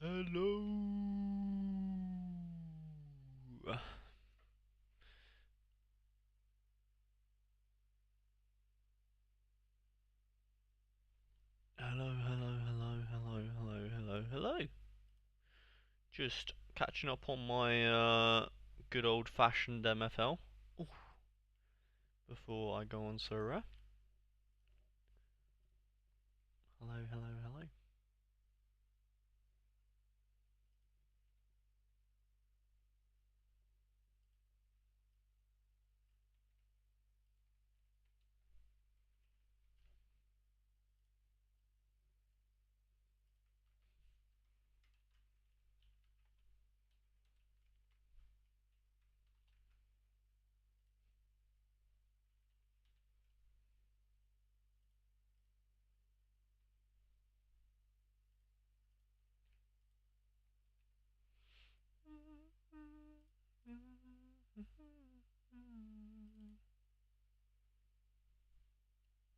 Hello. Hello, hello, hello, hello, hello, hello, hello. Just catching up on my good old fashioned MFL. Ooh, before I go on Sorare. Hello, hello, hello.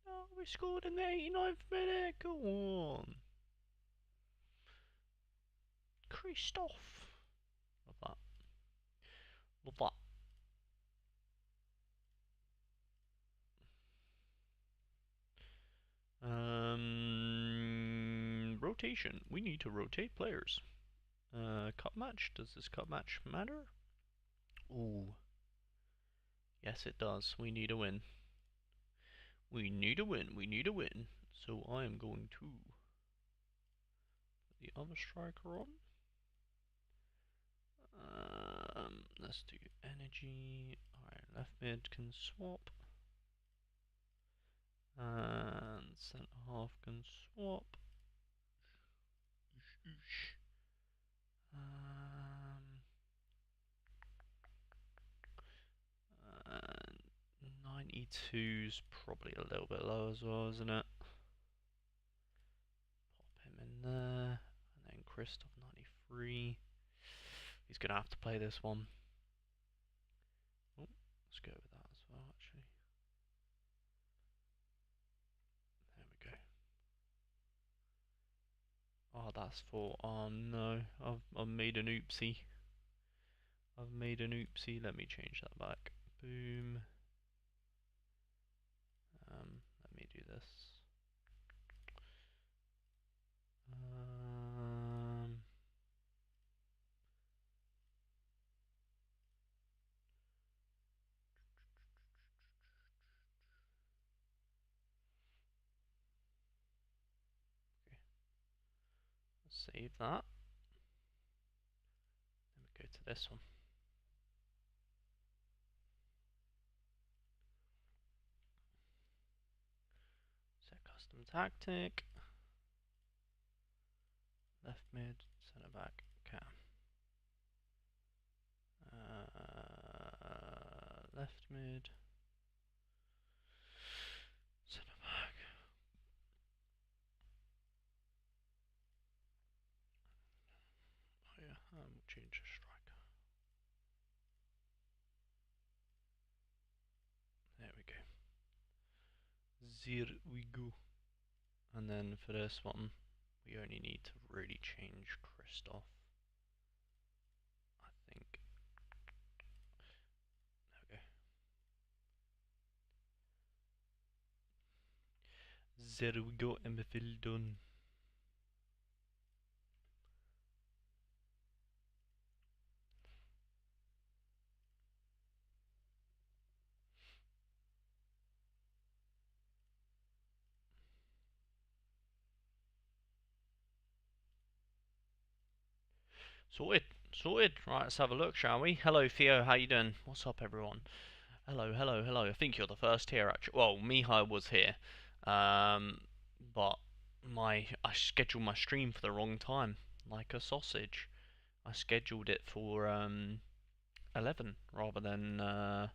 Oh, we scored in the 89th minute. Go on. Christoph. Love that. Love that. Rotation. We need to rotate players. Cup match. Does this cup match matter? Ooh. Yes, it does. We need a win. We need a win. We need a win. So I am going to put the other striker on. Let's do energy. Alright, left mid can swap. And centre half can swap. Um, 92's probably a little bit low as well, isn't it? Pop him in there. And then Christoph 93. He's going to have to play this one. Oh, let's go with that as well, actually. There we go. Oh, that's for. Oh no, I've made an oopsie. I've made an oopsie. Let me change that back. Boom. Let me do this. Um, okay, save that. Then we go to this one. Set custom tactic. Left mid, centre back, cam. Left mid, centre back. Oh yeah, we'll change the striker. There we go. There we go. And then for this one, we only need to really change Christoph. I think. There we go. There we go, MFL done. Sorted, sorted. Right, let's have a look, shall we? Hello, Theo. How you doing? What's up, everyone? Hello, hello, hello. I think you're the first here, actually. Well, Mihai was here, but I scheduled my stream for the wrong time, like a sausage. I scheduled it for 11 rather than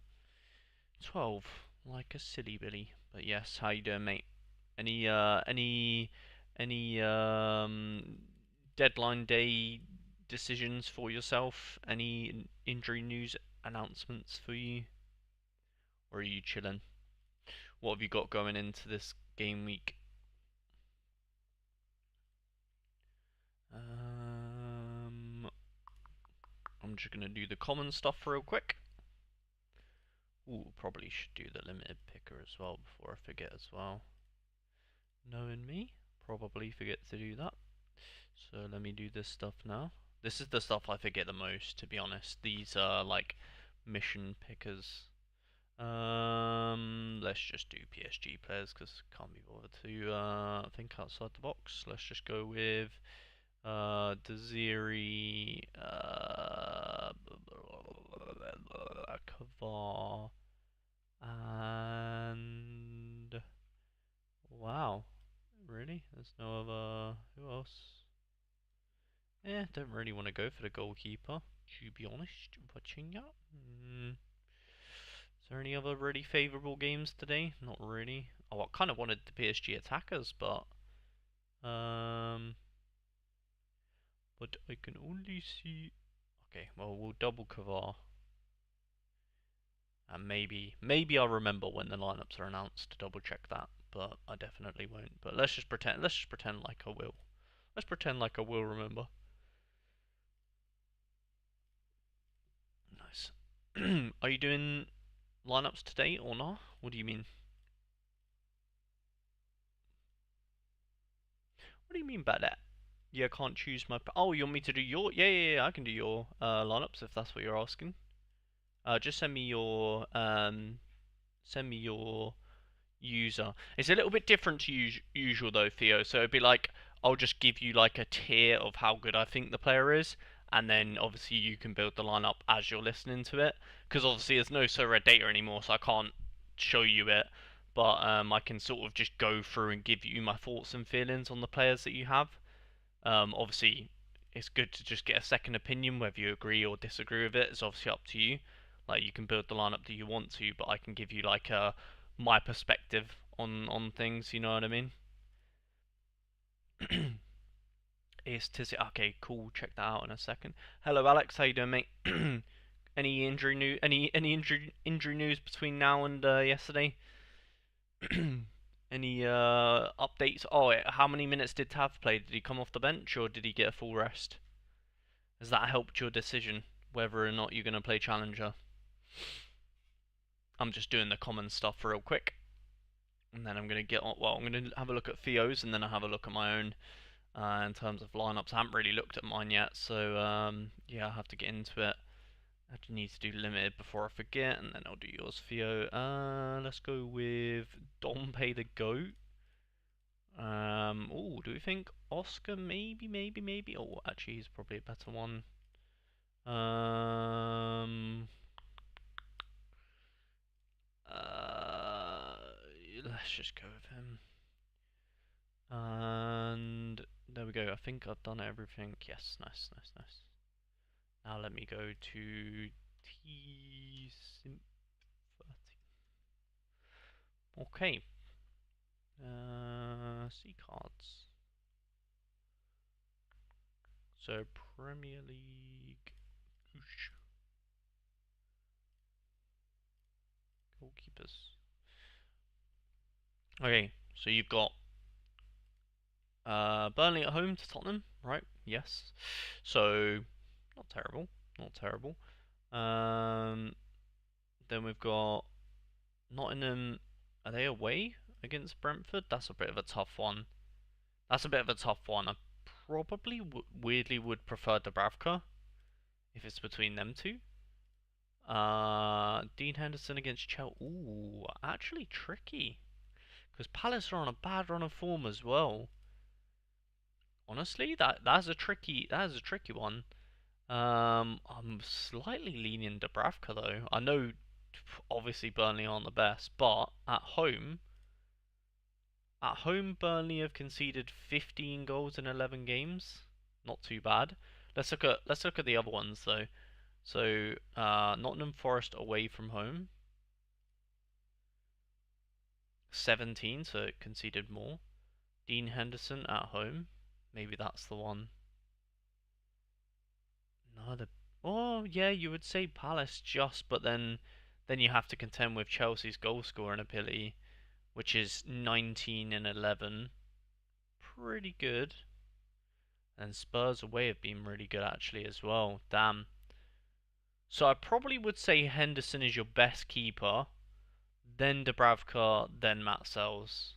12, like a silly Billy. But yes, how you doing, mate? Any deadline day decisions for yourself? Any injury news announcements for you? Or are you chilling? What have you got going into this game week? I'm just gonna do the common stuff real quick. Ooh, probably should do the limited picker as well before I forget as well. Knowing me, probably forget to do that. So let me do this stuff now. This is the stuff I forget the most, to be honest. These are like mission pickers. Let's just do PSG players because can't be bothered to think outside the box. Let's just go with Desiri, Kavar, and wow, really? There's no other. Who else? Don't really want to go for the goalkeeper, to be honest. Watching that. Is there any other really favourable games today? Not really. Oh, I kind of wanted the PSG attackers, but I can only see. Okay, well we'll double Kavar, and maybe I'll remember when the lineups are announced to double check that, but I definitely won't. But let's just pretend. Let's just pretend like I will. Let's pretend like I will remember. Nice. Are you doing lineups today or not? What do you mean? What do you mean by that? Yeah, I can't choose my. Oh, you want me to do your? Yeah. I can do your lineups if that's what you're asking. Just send me your user. It's a little bit different to usual though, Theo. So it'd be like I'll just give you like a tier of how good I think the player is, and then obviously you can build the lineup as you're listening to it. Because obviously there's no Sorare data anymore, so I can't show you it. But I can sort of just go through and give you my thoughts and feelings on the players that you have. Obviously, it's good to just get a second opinion, whether you agree or disagree with it. It's obviously up to you. Like you can build the lineup that you want to, but I can give you like my perspective on things. You know what I mean? It's Tizzy. Okay, cool. Check that out in a second. Hello, Alex. How you doing, mate? Any injury news? Any injury news between now and yesterday? Any updates? Oh, how many minutes did Tav play? Did he come off the bench or did he get a full rest? Has that helped your decision whether or not you're going to play Challenger? I'm just doing the common stuff real quick. And then I'm going to get on. Well, I'm going to have a look at Theo's and then I'll have a look at my own in terms of lineups. I haven't really looked at mine yet, so yeah, I'll have to get into it. I need to do limited before I forget, and then I'll do yours, Theo. Let's go with Dompe the Goat. Oh, do we think Oscar? Maybe. Oh, actually, he's probably a better one. Let's just go with him. And there we go. I think I've done everything. Yes, nice. Now let me go to T Sympathy. Okay. C cards. So Premier League. Goalkeepers. Okay, so you've got Burnley at home to Tottenham, right? Yes. So not terrible. Then we've got Nottingham. Are they away against Brentford? That's a bit of a tough one. I probably weirdly would prefer Dubravka if it's between them two. Dean Henderson against Chelsea. Ooh, actually tricky. Because Palace are on a bad run of form as well. Honestly, that's a tricky one. I'm slightly leaning Dubravka though. I know, obviously Burnley aren't the best, but at home Burnley have conceded 15 goals in 11 games. Not too bad. Let's look at the other ones though. So Nottingham Forest away from home, 17, so it conceded more. Dean Henderson at home, maybe that's the one. No, oh yeah, you would say Palace just, but then you have to contend with Chelsea's goal scoring ability, which is 19 and 11, pretty good. And Spurs away have been really good actually as well. Damn. So I probably would say Henderson is your best keeper, then Dubravka, then Matt Sells.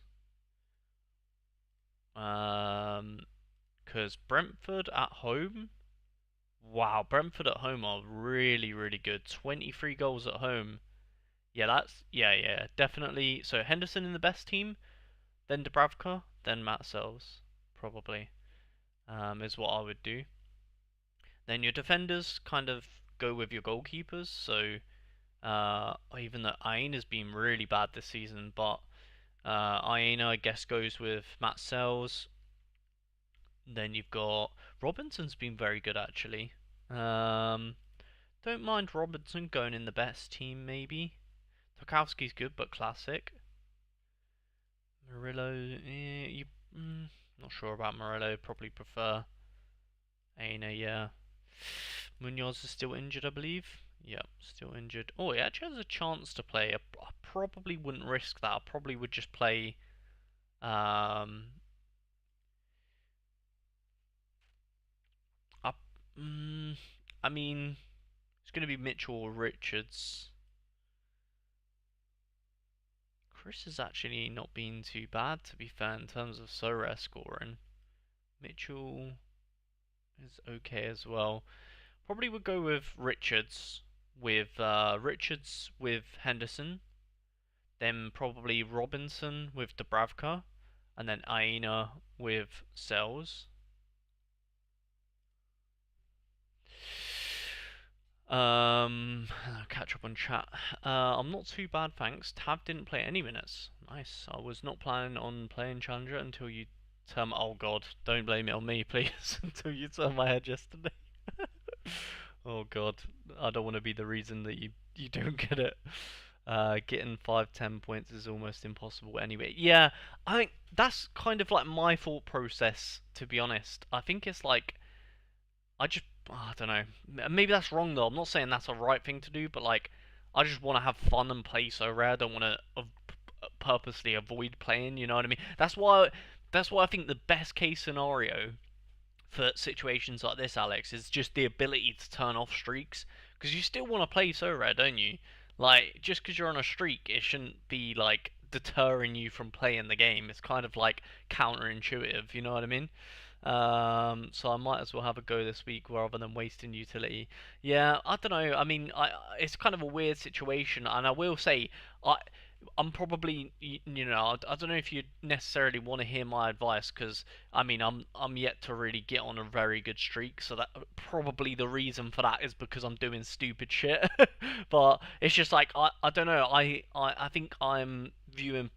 Because Brentford at home. Wow, Brentford at home are really, really good. 23 goals at home. Yeah, yeah, definitely. So Henderson in the best team, then Dubravka, then Matt Sells, probably, is what I would do. Then your defenders kind of go with your goalkeepers. So even though Aina has been really bad this season, but Aina I guess goes with Matt Sells. Then you've got Robinson's been very good actually. Um, don't mind Robinson going in the best team maybe. Tarkowski's good but classic. Murillo, not sure about Murillo. Probably prefer Aina, yeah. Munoz is still injured, I believe. Yep, still injured. Oh, he actually has a chance to play. I probably wouldn't risk that. I probably would just play. Um, up. I mean, it's going to be Mitchell or Richards. Chris has actually not been too bad, to be fair, in terms of Sorare scoring. Mitchell is okay as well. Probably would go with Richards with Henderson, then probably Robinson with Dubravka, and then Aina with Sells. Catch up on chat. I'm not too bad, thanks. Tav didn't play any minutes. Nice. I was not planning on playing Challenger until you turned. Oh God, don't blame it on me, please. Until you turned my head yesterday. Oh God, I don't want to be the reason that you don't get it. Getting 5-10 points is almost impossible anyway. Yeah, I think that's kind of like my thought process, to be honest. I think it's like I don't know. Maybe that's wrong though. I'm not saying that's a right thing to do, but like I just want to have fun and play so rare. I don't want to purposely avoid playing. You know what I mean? That's why I think the best case scenario for situations like this, Alex, is just the ability to turn off streaks. Because you still want to play so rare, don't you? Like, just because you're on a streak, it shouldn't be, like, deterring you from playing the game. It's kind of, like, counterintuitive, you know what I mean? So I might as well have a go this week rather than wasting utility. Yeah, I don't know. I mean, it's kind of a weird situation, and I will say, I I'm probably, I don't know if you necessarily want to hear my advice because I mean, I'm yet to really get on a very good streak, so that probably the reason for that is because I'm doing stupid shit. But it's just like I don't know. I think I'm viewing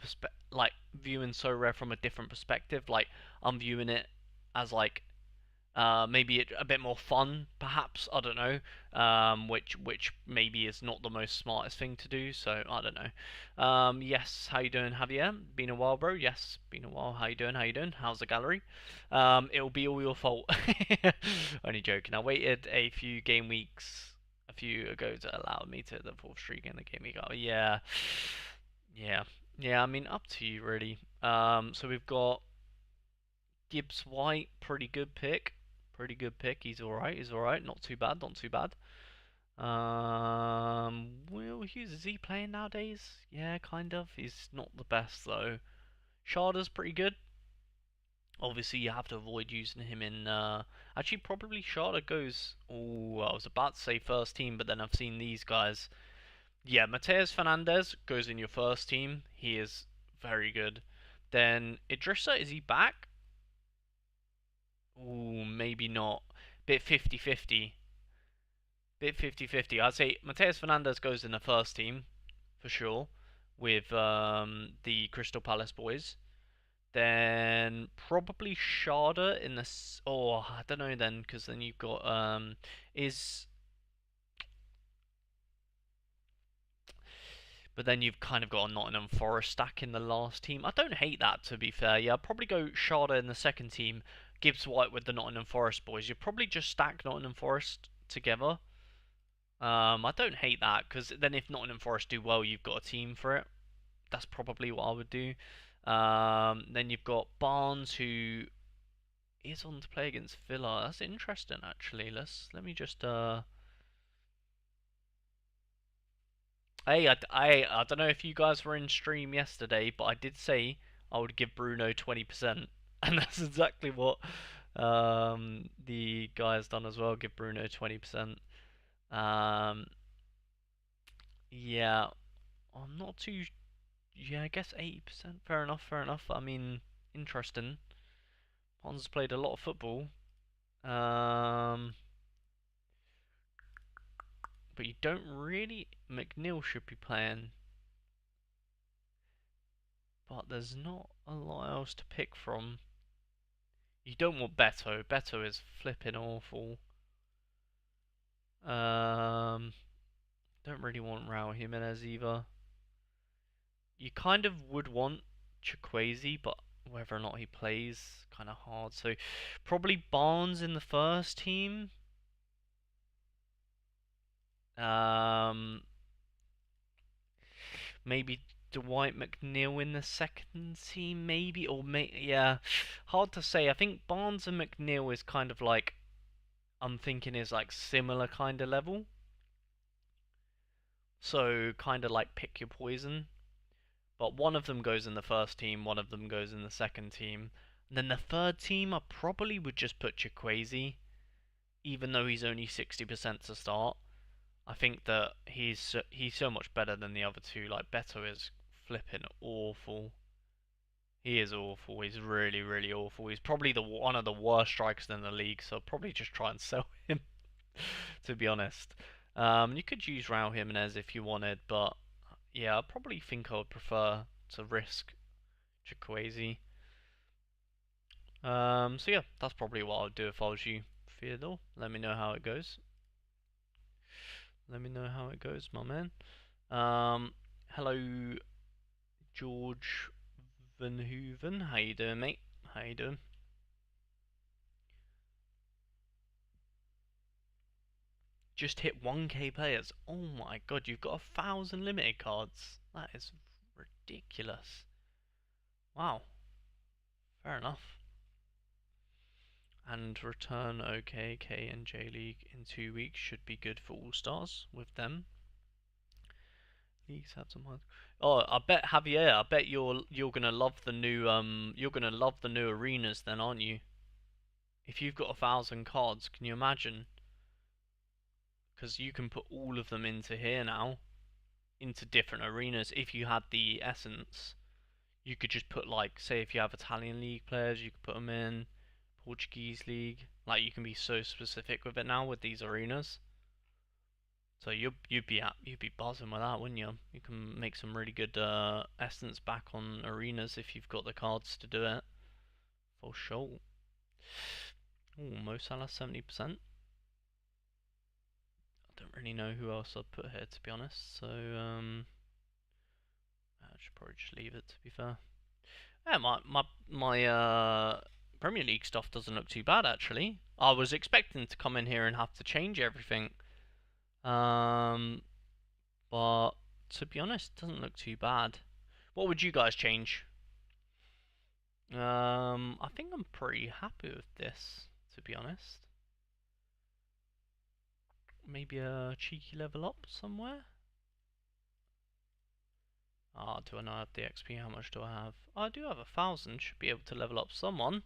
so rare from a different perspective. Like I'm viewing it as like maybe a bit more fun, perhaps. I don't know. Which maybe is not the most smartest thing to do. So I don't know. Yes, how you doing, Javier? Been a while, bro. Yes, been a while. How you doing? How you doing? How's the gallery? It'll be all your fault. Only joking. I waited a few game weeks a few ago to allow me to the fourth streak in the game week. Oh yeah, yeah, yeah. I mean, up to you really. So we've got Gibbs White, pretty good pick. Pretty good pick. He's alright. He's alright. Not too bad. Not too bad. Will Hughes, is he playing nowadays? Yeah, kind of. He's not the best though. Sharda's pretty good. Obviously, you have to avoid using him in. Actually, probably Sharda goes. Oh, I was about to say first team, but then I've seen these guys. Yeah, Mateus Fernandez goes in your first team. He is very good. Then Idrissa, is he back? Ooh, maybe not. Bit 50-50. Bit 50-50. I'd say Mateus Fernandez goes in the first team, for sure, with the Crystal Palace boys. Then probably Sharda in the... Oh, I don't know then, because then you've got... Is... But then you've kind of got a Nottingham Forest stack in the last team. I don't hate that, to be fair. Yeah, I'd probably go Sharda in the second team, Gibbs White with the Nottingham Forest boys. You'd probably just stack Nottingham Forest together. I don't hate that because then if Nottingham Forest do well, you've got a team for it. That's probably what I would do. Then you've got Barnes who is on to play against Villa. That's interesting, actually. Let me just. Hey, I don't know if you guys were in stream yesterday, but I did say I would give Bruno 20%, and that's exactly what the guy has done as well. Give Bruno 20%. Um, yeah, I'm not too. Yeah, I guess 80%. Fair enough. Fair enough. I mean, interesting. Hans played a lot of football. Um, but you don't really. McNeil should be playing, but there's not a lot else to pick from. You don't want Beto. Beto is flipping awful. Don't really want Raul Jimenez either. You kind of would want Chukwueze, but whether or not he plays, kind of hard. So probably Barnes in the first team. Um, maybe Dwight McNeil in the second team, maybe, or yeah, hard to say. I think Barnes and McNeil is kind of like I'm thinking is like similar kind of level. So kind of like pick your poison. But one of them goes in the first team, one of them goes in the second team. And then the third team, I probably would just put Chukwueze, even though he's only 60% to start. I think that he's so much better than the other two. Like Beto is flipping awful. He is awful. He's really, really awful. He's probably the one of the worst strikers in the league. So I'll probably just try and sell him, to be honest. You could use Raul Jimenez if you wanted, but yeah, I probably think I would prefer to risk Chukwueze. So yeah, that's probably what I would do if I was you, Theodore. Let me know how it goes. Let me know how it goes, my man. Hello, George Van Hooven. How you doing, mate? How you doing? Just hit 1k players. Oh my god, you've got 1,000 limited cards. That is ridiculous. Wow. Fair enough. And return OK, K and J League in 2 weeks should be good for All Stars with them. Leagues have some hard. Oh, I bet Javier. I bet you're gonna love the new arenas then, aren't you? If you've got 1,000 cards, can you imagine? Because you can put all of them into here now, into different arenas. If you had the essence, you could just put like, say, if you have Italian league players, you could put them in Portuguese league. Like you can be so specific with it now with these arenas. So you'd be buzzing with that, wouldn't you? You can make some really good essence back on arenas if you've got the cards to do it. For sure. Oh, Mo Salah 70%. I don't really know who else I'd put here to be honest. So I should probably just leave it to be fair. Yeah, my Premier League stuff doesn't look too bad actually. I was expecting to come in here and have to change everything. But to be honest, it doesn't look too bad. What would you guys change? I think I'm pretty happy with this, to be honest. Maybe a cheeky level up somewhere? Ah, do I not have the XP? How much do I have? Oh, I do have 1,000. Should be able to level up someone.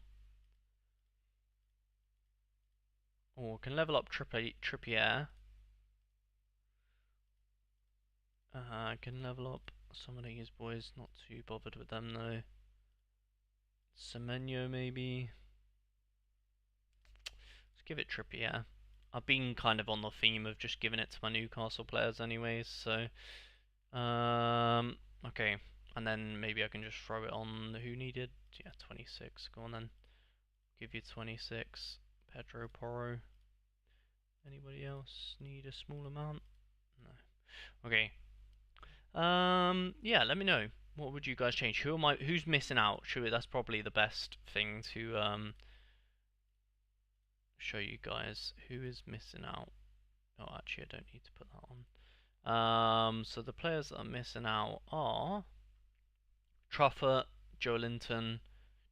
Or can level up Trippier. I can level up some of these boys. Not too bothered with them though. Semenyo maybe. Let's give it Trippier. I've been kind of on the theme of just giving it to my Newcastle players anyways, so okay. And then maybe I can just throw it on who needed? Yeah, 26. Go on then. Give you 26. Pedro Porro. Anybody else need a small amount? No. Okay. Yeah, let me know. What would you guys change? Who's missing out? That's probably the best thing to show you guys who is missing out. Oh, actually, I don't need to put that on. So the players that are missing out are Truffert, Joelinton.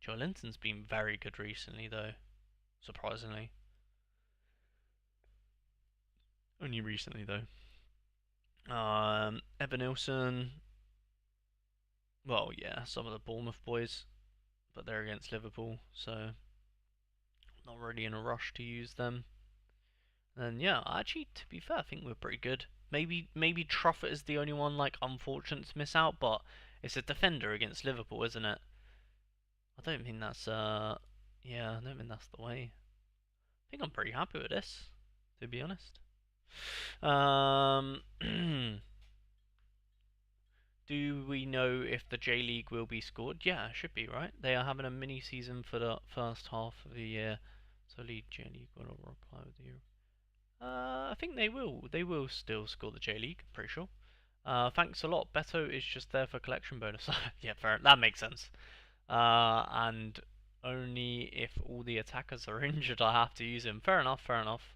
Joelinton's been very good recently, though, surprisingly. Only recently, though. Evanilson. Well, yeah, some of the Bournemouth boys, but they're against Liverpool, so not really in a rush to use them. And yeah, actually, to be fair, I think we're pretty good. Maybe Truffert is the only one like unfortunate to miss out, but it's a defender against Liverpool, isn't it? I don't think that's yeah, I don't think that's the way. I think I'm pretty happy with this, to be honest. Um, do we know if the J League will be scored? Yeah, it should be, right? They are having a mini season for the first half of the year, so League J League will reply with you. I think they will. They will still score the J League. Pretty sure. Thanks a lot. Beto is just there for collection bonus. Yeah, fair. That makes sense. And only if all the attackers are injured, I have to use him. Fair enough. Fair enough.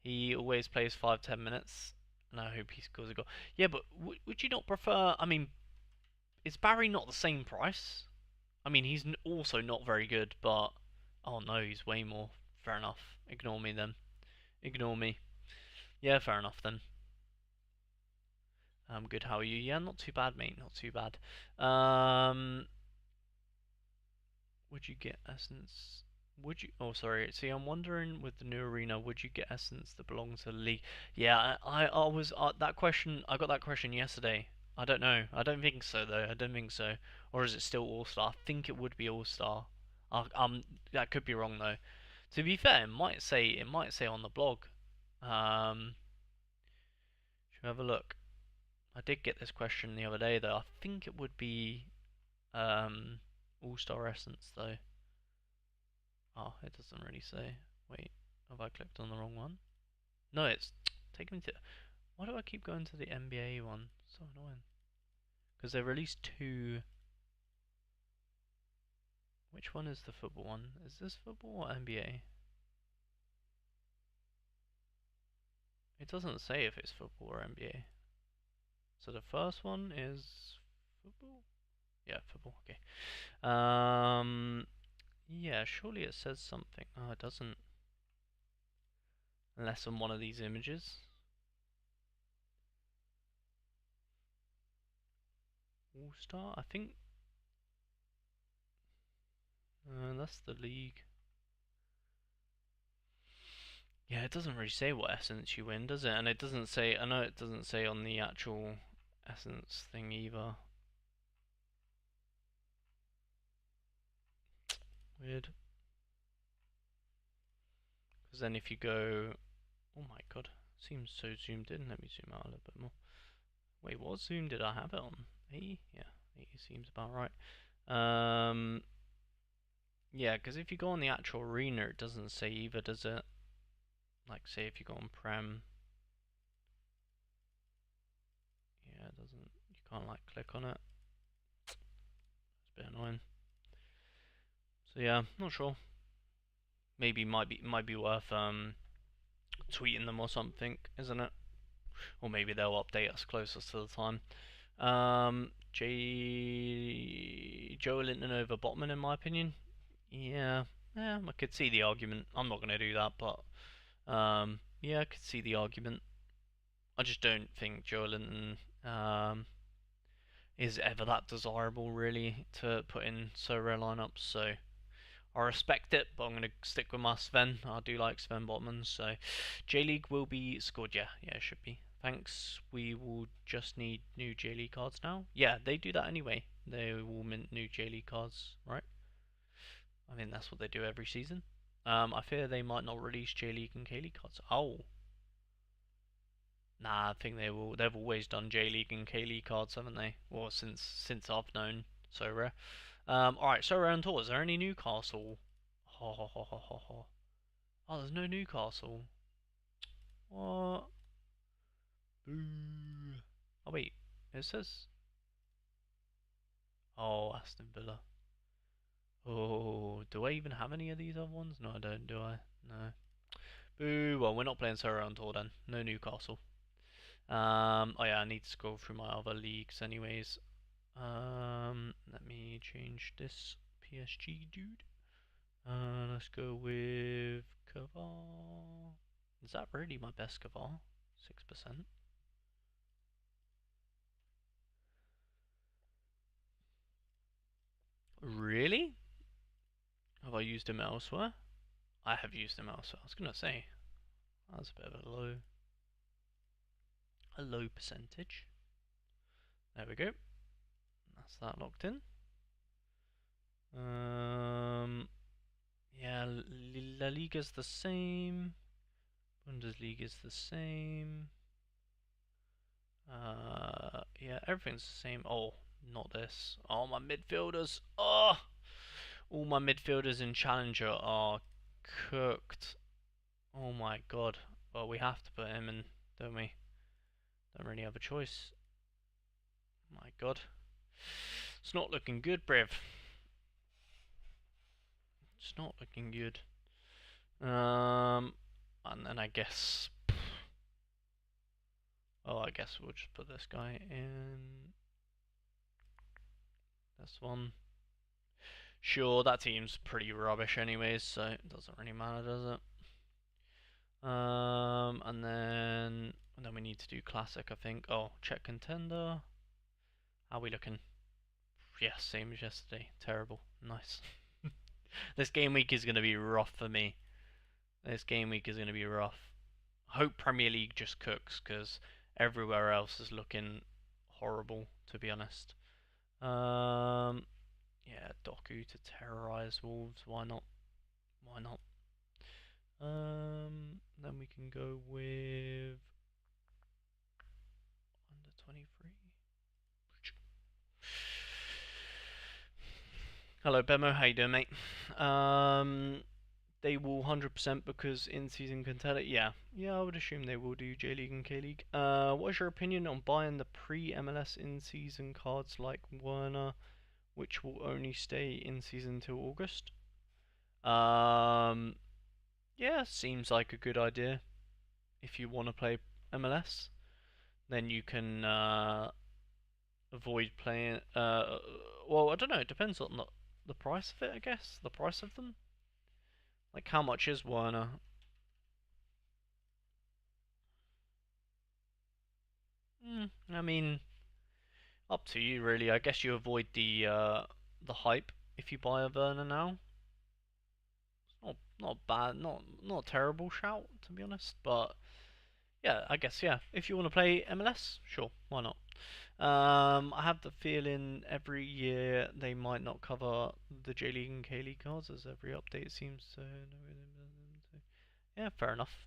He always plays 5-10 minutes, and I hope he scores a goal. Yeah, but would you not prefer? I mean, is Barry not the same price? I mean, he's also not very good, but oh no, he's way more. Fair enough. Ignore me then. Ignore me. Yeah, fair enough then. I'm good. How are you? Yeah, not too bad, mate. Not too bad. Would you get essence? Would you? Oh, sorry. See, I'm wondering with the new arena, would you get essence that belongs to the league? Yeah, I was that question. I got that question yesterday. I don't know. I don't think so though. I don't think so. Or is it still All Star? I think it would be All Star. That could be wrong though. To be fair, it might say on the blog. Um, should we have a look? I did get this question the other day though. I think it would be All Star Essence though. Oh, it doesn't really say. Wait, have I clicked on the wrong one? No, it's taking me to. Why do I keep going to the NBA one? So annoying. Because they released two. Which one is the football one? Is this football or NBA? It doesn't say if it's football or NBA. So the first one is football? Yeah, football. Okay. Yeah, surely it says something. Oh, it doesn't. Unless on one of these images. All Star? I think. That's the league. Yeah, it doesn't really say what essence you win, does it? And it doesn't say. I know it doesn't say on the actual essence thing either. Weird. Because then if you go. Oh my god. Seems so zoomed in. Let me zoom out a little bit more. Wait, what zoom did I have it on? 80? Yeah, 80 seems about right. Yeah, because if you go on the actual arena, it doesn't say either, does it? Like, say if you go on Prem. Yeah, it doesn't. You can't, like, click on it. It's a bit annoying. So, yeah, not sure. Maybe might be worth tweeting them or something, isn't it? Or maybe they'll update us closer to the time. Joe Linton over Botman, in my opinion. Yeah, I could see the argument. I'm not gonna do that, but yeah, I could see the argument. I just don't think Joe Linton is ever that desirable, really, to put in so rare lineups. So I respect it, but I'm going to stick with my Sven. I do like Sven Botman, so J League will be scored. Yeah, it should be. Thanks. We will just need new J League cards now. Yeah, they do that anyway. They will mint new J League cards, right? I think that's what they do every season. I fear they might not release J League and K League cards. Oh, nah, I think they will. They've always done J League and K League cards, haven't they? Well, since I've known Sorare. Alright, Sorare on tour. Is there any Newcastle? Ho ho ho ho ho ho. Oh, there's no Newcastle. What? Boo. Oh wait, it says. Oh, Aston Villa. Oh, do I even have any of these other ones? No, I don't. Do I? No. Boo. Well, we're not playing Sorare on tour then. No Newcastle. Oh yeah, I need to scroll through my other leagues anyways. Let me change this PSG dude. Let's go with Kavar. Is that really my best Kavar? 6%. Really? Have I used him elsewhere? I have used him elsewhere. I was gonna say that's a bit of a low percentage. There we go. That's that locked in. Yeah, La Liga's the same. Bundesliga's the same. Yeah, everything's the same. Oh, not this. Oh, my midfielders. Oh, all my midfielders in Challenger are cooked. Oh my god. Well, we have to put him in, don't we? Don't really have a choice. My god. It's not looking good, Brev. It's not looking good. And then I guess. Oh, I guess we'll just put this guy in. This one. Sure, that team's pretty rubbish anyways, so it doesn't really matter, does it? And then we need to do classic, I think. Oh, check contender. How are we looking? Yeah, same as yesterday. Terrible. Nice. This game week is going to be rough for me. This game week is going to be rough. Hope Premier League just cooks, because everywhere else is looking horrible, to be honest. Yeah, Doku to terrorize Wolves. Why not? Why not? Then we can go with under 23. Hello, Bemo. How you doing, mate? They will 100% because in-season contender. Yeah, I would assume they will do J League and K League. What is your opinion on buying the pre-MLS in-season cards like Werner, which will only stay in season till August? Yeah, seems like a good idea. If you want to play MLS, then you can avoid playing. Well, I don't know. It depends on the price of it, I guess. The price of them. Like, how much is Werner? I mean, up to you, really. I guess you avoid the hype if you buy a Werner now. Not bad, not a terrible shout, to be honest. But yeah, I guess yeah. If you want to play MLS, sure, why not? I have the feeling every year they might not cover the J League and K League cards, as every update seems to. Yeah, fair enough.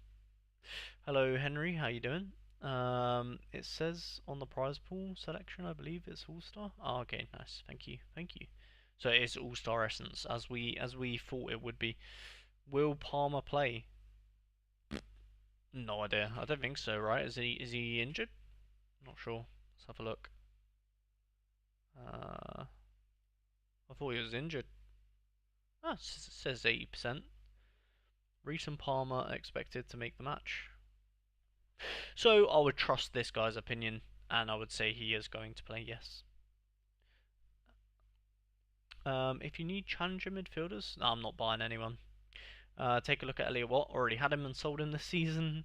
Hello, Henry. How you doing? It says on the prize pool selection, I believe it's All Star. Oh, okay, nice. Thank you, thank you. So it is All Star Essence, as we thought it would be. Will Palmer play? No idea. I don't think so. Right? Is he injured? Not sure. Let's have a look. I thought he was injured. Ah, says 80%. Reese and Palmer expected to make the match. So I would trust this guy's opinion, and I would say he is going to play. Yes. If you need challenger midfielders, no, I'm not buying anyone. Take a look at Elliot Watt. Already had him and sold him this season.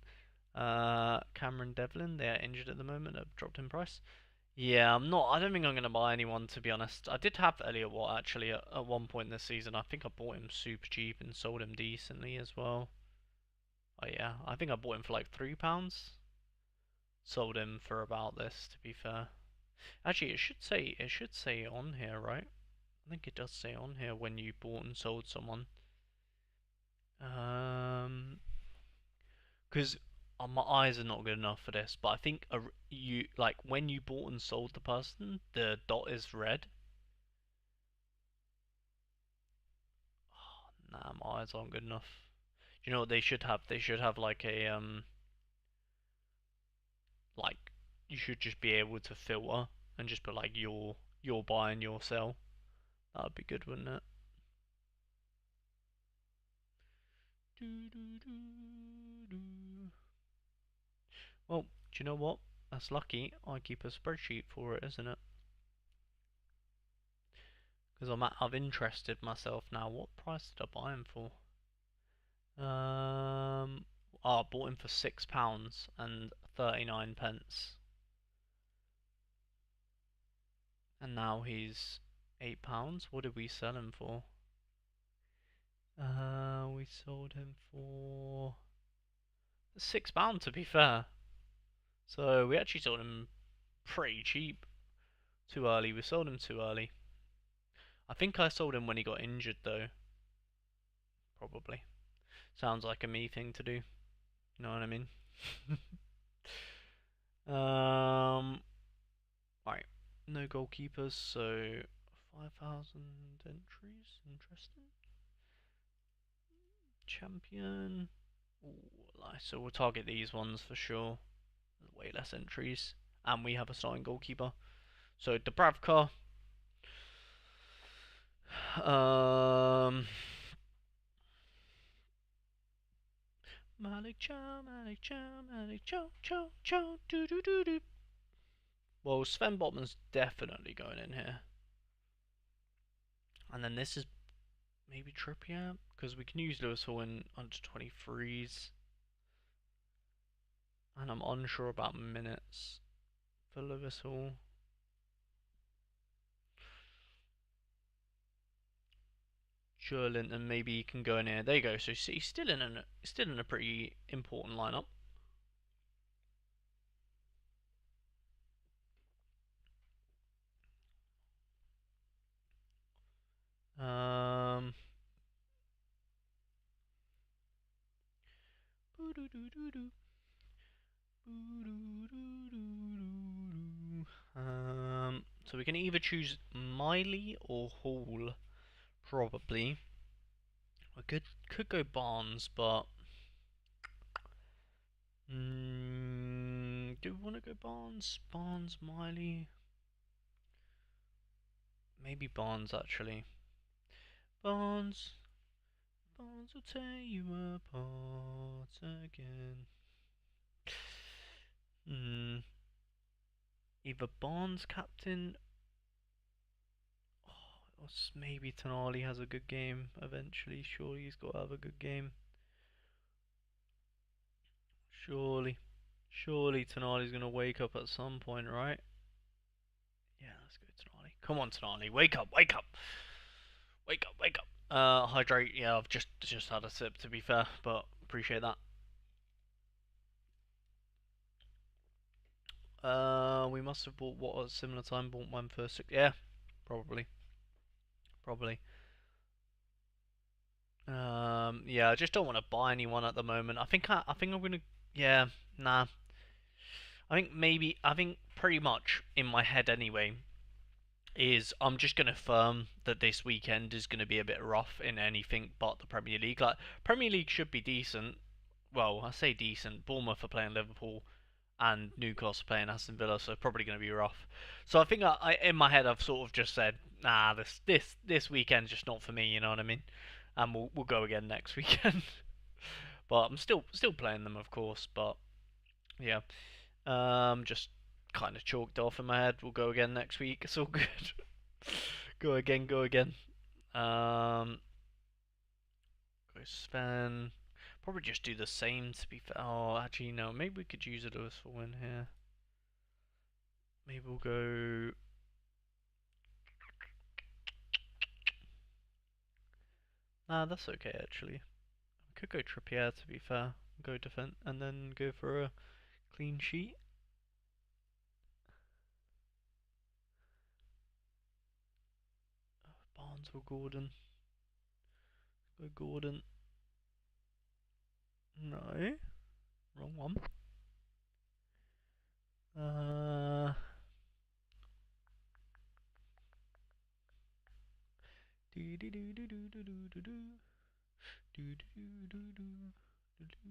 Cameron Devlin, they are injured at the moment. Have dropped in price. Yeah, I'm not. I don't think I'm going to buy anyone, to be honest. I did have Elliot Watt actually at one point this season. I think I bought him super cheap and sold him decently as well. Oh yeah, I think I bought him for like £3. Sold him for about this, to be fair. Actually, it should say on here, right? I think it does say on here when you bought and sold someone. Because my eyes are not good enough for this, but I think you like when you bought and sold the person, the dot is red. Oh, nah, my eyes aren't good enough. You know what they should have? They should have like a like you should just be able to filter and just put like your buy and your sell. That would be good, wouldn't it? Well, do you know what? That's lucky. I keep a spreadsheet for it, isn't it? Because I've interested myself now. What price did I buy him for? I bought him for £6 and 39 pence, and now he's £8. What did we sell him for? We sold him for £6 to be fair. So we actually sold him pretty cheap. Too early. We sold him too early. I think I sold him when he got injured though. Probably. Sounds like a me thing to do. You know what I mean? Right. No goalkeepers, so 5,000 entries. Interesting. Champion. Ooh, so we'll target these ones for sure. Way less entries. And we have a starting goalkeeper. So Dubravka. Malik Chow, Malik Chow, Malik Chow, Chow, Chow, doo doo doo doo. Well, Sven Botman's definitely going in here. And then this is maybe Trippier, because we can use Lewis Hall in under 23s. And I'm unsure about minutes for Lewis Hall. Linton maybe he can go in here. There you go. So he's still in a pretty important lineup. Um. So we can either choose Miley or Hall, probably. I could go Barnes, but do we want to go Barnes? Barnes, Miley, maybe Barnes actually. Barnes, Barnes will tear you apart again. Either Barnes captain, or maybe Tonali has a good game eventually. Surely he's got to have a good game. Surely Tonali's gonna wake up at some point, right? Yeah, let's go Tonali. Come on, Tonali, wake up, wake up, wake up, wake up. Hydrate. Yeah, I've just had a sip to be fair, but appreciate that. We must have bought what at a similar time. Bought one for 6. Yeah, probably. Yeah, I just don't want to buy anyone at the moment. I think I'm gonna. Yeah, nah. I think pretty much in my head anyway is I'm just gonna firm that this weekend is gonna be a bit rough in anything but the Premier League. Like Premier League should be decent. Well, I say decent. Bournemouth are playing Liverpool, and Newcastle playing Aston Villa, so probably going to be rough. So I think in my head I've sort of just said, nah, this weekend's just not for me. You know what I mean? And we'll go again next weekend. But I'm still playing them, of course. But yeah, just kind of chalked off in my head. We'll go again next week. It's all good. Go again, go again. Go Sven. Probably just do the same to be fair. Oh, actually no. Maybe we could use a Lewis for win here. Maybe we'll go. Nah, that's okay actually. We could go Trippier to be fair. Go defend and then go for a clean sheet. Barnes or Gordon? Go Gordon. No, wrong one. Uh. Do do do do do do do do do do do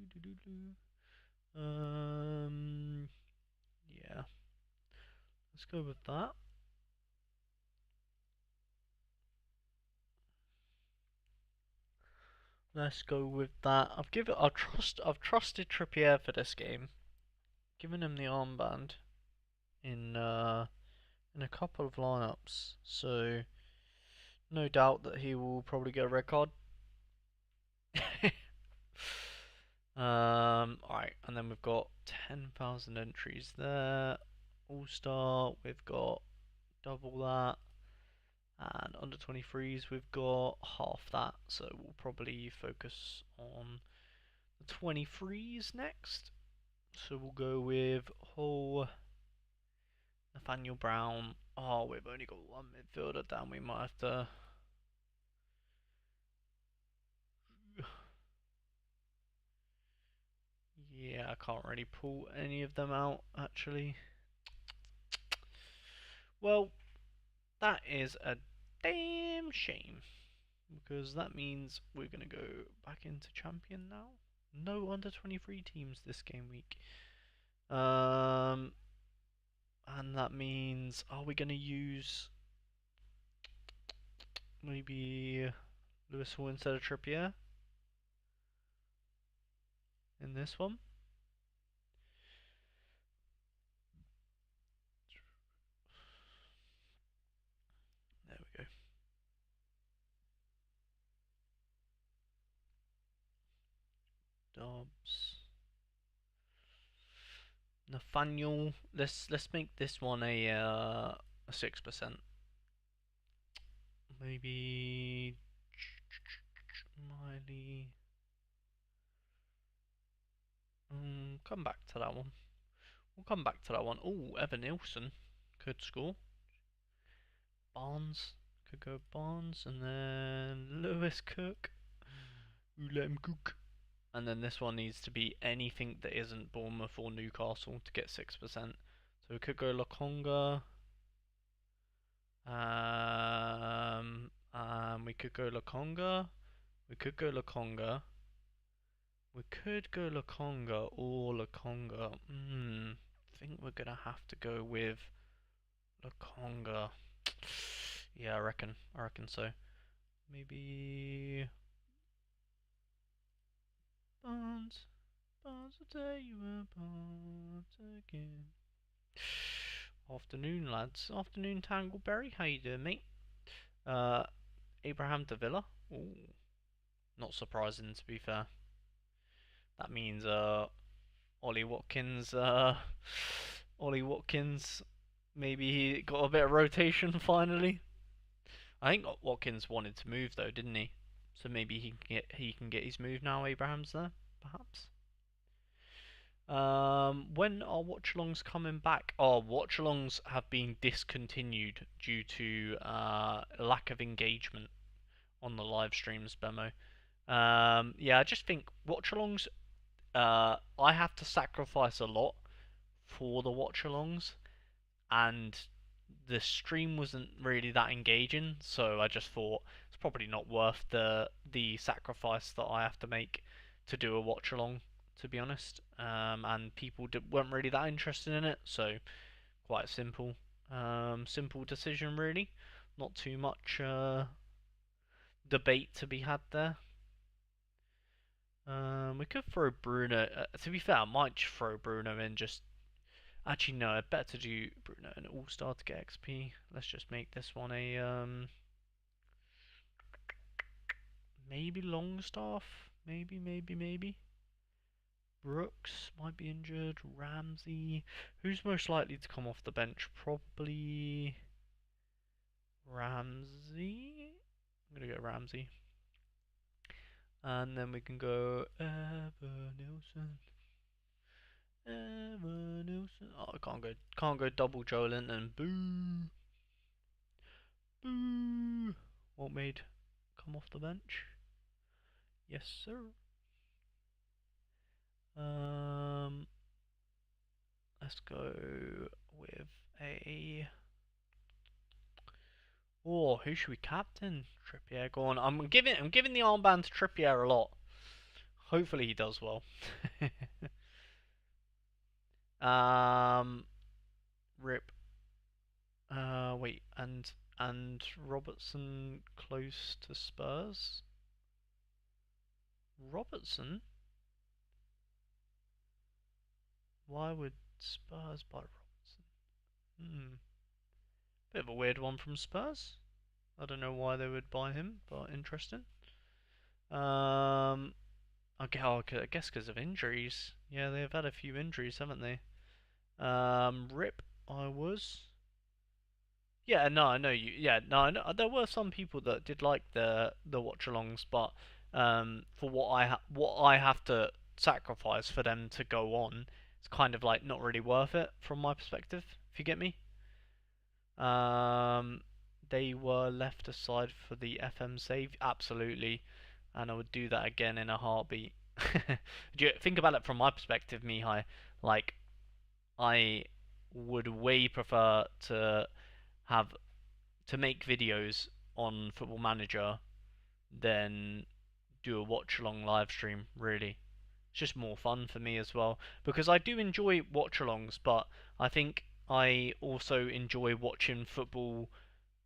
do do do. Yeah. Let's go with that. Let's go with that. I've trusted Trippier for this game. Given him the armband in a couple of lineups, so no doubt that he will probably get a red card. Alright, and then we've got 10,000 entries there. All-Star, we've got double that. And under 23s, we've got half that, so we'll probably focus on the 23s next. So we'll go with Hull, Nathaniel Brown. Oh, we've only got one midfielder down. We might have to. Yeah, I can't really pull any of them out actually. Well, that is a damn shame because that means we're gonna go back into champion now. No under 23 teams this game week. And that means are we gonna use maybe Lewis Hall instead of Trippier in this one? There we go. Dobbs. Nathaniel. Let's make this one a 6%. Maybe Miley. Come back to that one. We'll come back to that one. Oh, Evan Nilsson could score. Barnes could go Barnes, and then Lewis Cook. Who let him cook? And then this one needs to be anything that isn't Bournemouth or Newcastle to get 6%. So we could go Lokonga. We could go Lokonga. We could go Lokonga. We could go Lokonga or Lokonga. I think we're gonna have to go with Lokonga. Yeah, I reckon so. Maybe Barnes will tell you apart again. Afternoon, lads. Afternoon, Tangleberry. How you doing, mate? Abraham de Villa. Ooh, not surprising to be fair. That means Ollie Watkins. Ollie Watkins. Maybe he got a bit of rotation finally. I think Watkins wanted to move though, didn't he? So maybe he can get his move now. Abraham's there, perhaps. When are watch-alongs coming back? Oh, watch-alongs have been discontinued due to lack of engagement on the live streams, Bemo. Yeah, I just think watch-alongs. I have to sacrifice a lot for the watch-alongs, and the stream wasn't really that engaging, so I just thought it's probably not worth the sacrifice that I have to make to do a watch along, to be honest. And people weren't really that interested in it, so quite simple, simple decision really. Not too much debate to be had there. We could throw Bruno. To be fair, I might throw Bruno in just. Actually, no, better to do Bruno and All-Star to get XP. Let's just make this one a, maybe Longstaff? Maybe. Brooks might be injured. Ramsey. Who's most likely to come off the bench? Probably Ramsey. I'm gonna go Ramsey. And then we can go Evan Nilsson. Oh, I can't go double Joelinton. Boo. Boo! What made come off the bench? Yes, sir. Let's go with a. Oh, who should we captain? Trippier. Go on. I'm giving the armband to Trippier a lot. Hopefully he does well. Rip. Wait, and Robertson close to Spurs. Robertson? Why would Spurs buy Robertson? Bit of a weird one from Spurs. I don't know why they would buy him, but interesting. Okay, I guess because of injuries. Yeah, they've had a few injuries, haven't they? Rip, I was. Yeah, no, I know you. Yeah, no, I know, there were some people that did like the watch-alongs, but for what I have to sacrifice for them to go on, it's kind of like not really worth it from my perspective. If you get me. Um, they were left aside for the FM save, absolutely, and I would do that again in a heartbeat. Think about it from my perspective, Mihai. Like, I would way prefer have to make videos on Football Manager than do a watch along live stream, really. It's just more fun for me as well. Because I do enjoy watch alongs, but I think I also enjoy watching football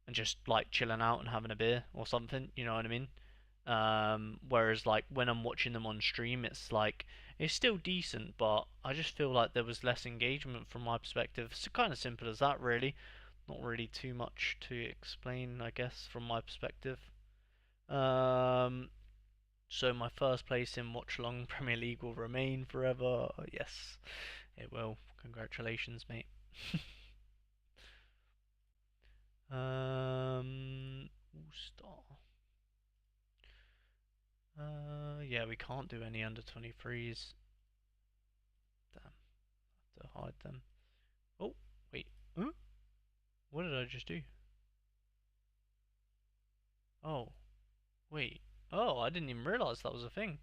and just like chilling out and having a beer or something, you know what I mean? Whereas like when I'm watching them on stream, it's like it's still decent, but I just feel like there was less engagement from my perspective. It's kind of simple as that, really. Not really too much to explain, I guess, from my perspective. Um, so my first place in Watch Along Premier League will remain forever. Yes, it will. Congratulations, mate. All star. Yeah, we can't do any under 23s. Damn, have to hide them. Oh, wait. Huh? What did I just do? Oh, wait. Oh, I didn't even realise that was a thing.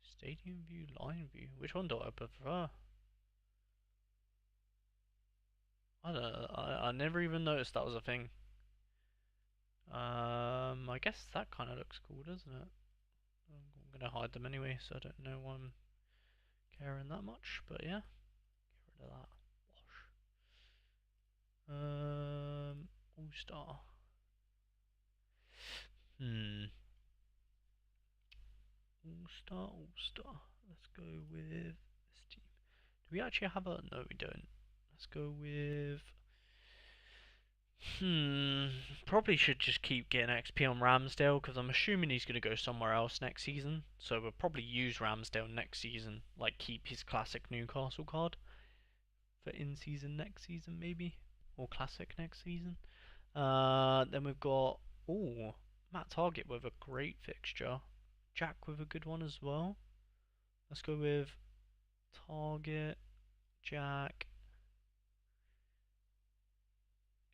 Stadium view, line view. Which one do I prefer? I don't know. I never even noticed that was a thing. I guess that kind of looks cool, doesn't it? I'm gonna hide them anyway, so I don't know why I'm caring that much. But yeah, get rid of that. Wash. All star. Hmm. All star, all star. Let's go with this team. Do we actually have a? No, we don't. Let's go with. Probably should just keep getting XP on Ramsdale because I'm assuming he's going to go somewhere else next season. So we'll probably use Ramsdale next season. Like keep his classic Newcastle card for in season next season maybe, or classic next season. Then we've got Matt Target with a great fixture. Jack with a good one as well. Let's go with Target, Jack.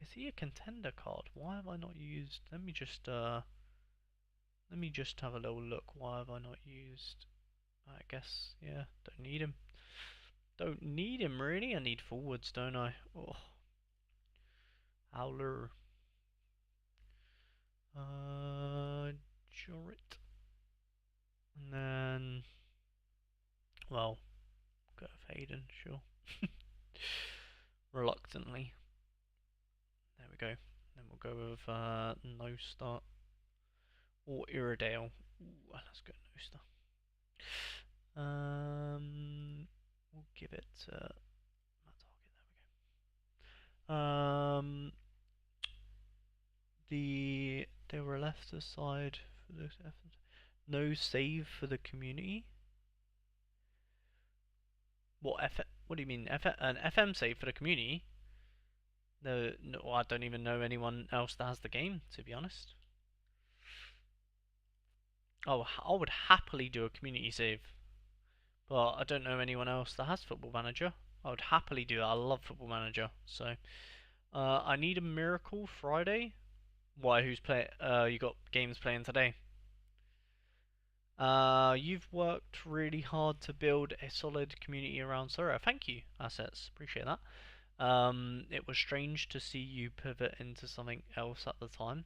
Is he a contender card? Why have I not used? Let me just have a little look. Why have I not used? I guess yeah, don't need him. Don't need him really. I need forwards, don't I? Oh, Howler. Jorit. And then, well, go with Hayden, sure. Reluctantly. There we go. Then we'll go with no start or Iredale. Ooh, let's go no start. We'll give it Matt Target. There we go. They were left aside for this effort. No save for the community. What do you mean? An FM save for the community? No, no, I don't even know anyone else that has the game, to be honest. Oh, I would happily do a community save, but I don't know anyone else that has Football Manager. I would happily do that. I love Football Manager. So, I need a miracle Friday. Why? Who's play? You got games playing today. You've worked really hard to build a solid community around Sorare. Thank you, Assets. Appreciate that. It was strange to see you pivot into something else at the time.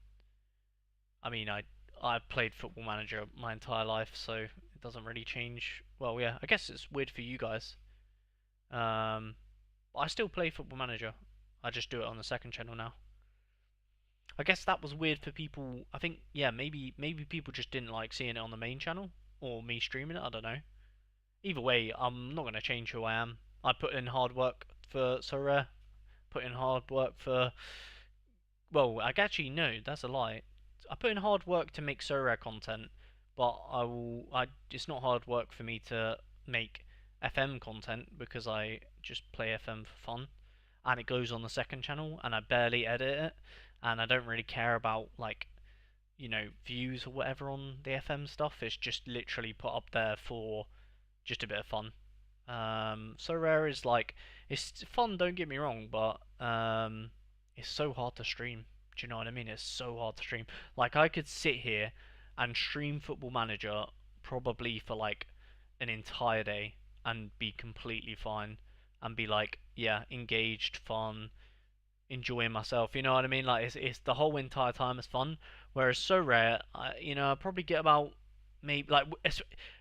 I mean, I've played Football Manager my entire life, so it doesn't really change. Well, yeah, I guess it's weird for you guys. I still play Football Manager. I just do it on the second channel now. I guess that was weird for people. I think, yeah, maybe people just didn't like seeing it on the main channel or me streaming it. I don't know. Either way, I'm not going to change who I am. I put in hard work for Sorare. Put in hard work for. Well, I actually no, that's a lie. I put in hard work to make Sorare content, but I will. It's not hard work for me to make FM content because I just play FM for fun. and it goes on the second channel, and I barely edit it, and I don't really care about like views or whatever on the FM stuff. It's just literally put up there for just a bit of fun. Sorare is like it's fun. Don't get me wrong, but it's so hard to stream. Do you know what I mean? It's so hard to stream. Like I could sit here and stream Football Manager probably for like an entire day and be completely fine and be like, yeah, engaged, fun, enjoying myself. You know what I mean? Like it's the whole entire time is fun. Whereas Sorare, I probably get about maybe like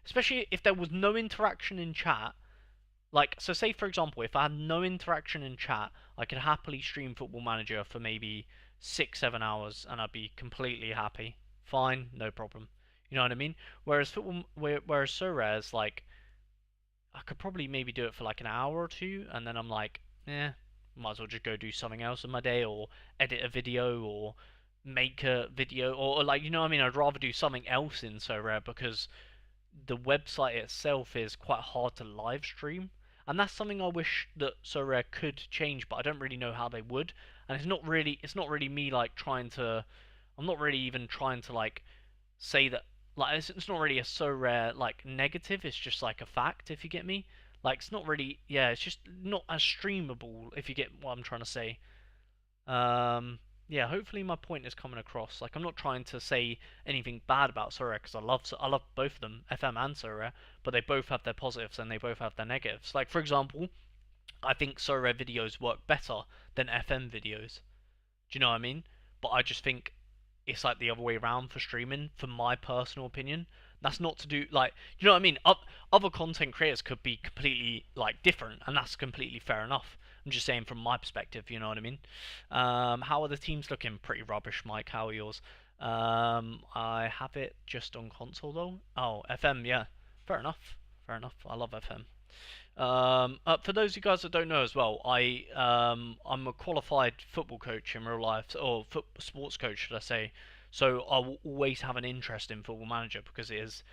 especially if there was no interaction in chat. Like, so say for example, if I had no interaction in chat, I could happily stream Football Manager for maybe 6, 7 hours, and I'd be completely happy. Fine, no problem. You know what I mean? Whereas Sorare is like, I could probably maybe do it for like an hour or two, and then I'm like, might as well just go do something else in my day, or edit a video, or make a video, or like, you know what I mean? I'd rather do something else in Sorare because the website itself is quite hard to live stream, and that's something I wish that Sorare could change, but I don't really know how they would. And it's not really me like trying to. I'm not really even trying to like say that like it's not really a Sorare like negative. It's just like a fact if you get me. Like it's not really it's just not as streamable if you get what I'm trying to say. Yeah, hopefully my point is coming across. Like, I'm not trying to say anything bad about Sorare because I love both of them, FM and Sorare, but they both have their positives and they both have their negatives. Like, for example, I think Sorare videos work better than FM videos. Do you know what I mean? But I just think it's like the other way around for streaming, for my personal opinion. That's not to do like, you know what I mean? Other content creators could be completely like different, and that's completely fair enough. I'm just saying from my perspective, you know what I mean? How are the teams looking? Pretty rubbish, Mike. How are yours? I have it just on console though. Oh, FM, yeah, fair enough. Fair enough. I love FM. For those of you guys that don't know as well, I'm a qualified football coach in real life, or sports coach, should I say? So I will always have an interest in Football Manager because it is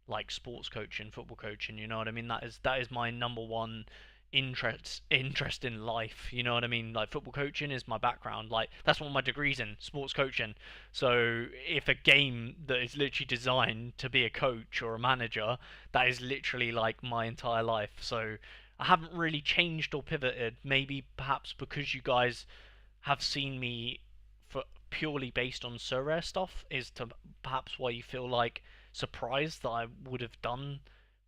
like sports coaching, football coaching. You know what I mean? That is my number one interest in life. You know what I mean? Like football coaching is my background. Like that's what my degree's in, sports coaching. So if a game that is literally designed to be a coach or a manager, that is literally like my entire life. So I haven't really changed or pivoted. Maybe perhaps because you guys have seen me for purely based on Sorare stuff is to perhaps why you feel like surprised that I would have done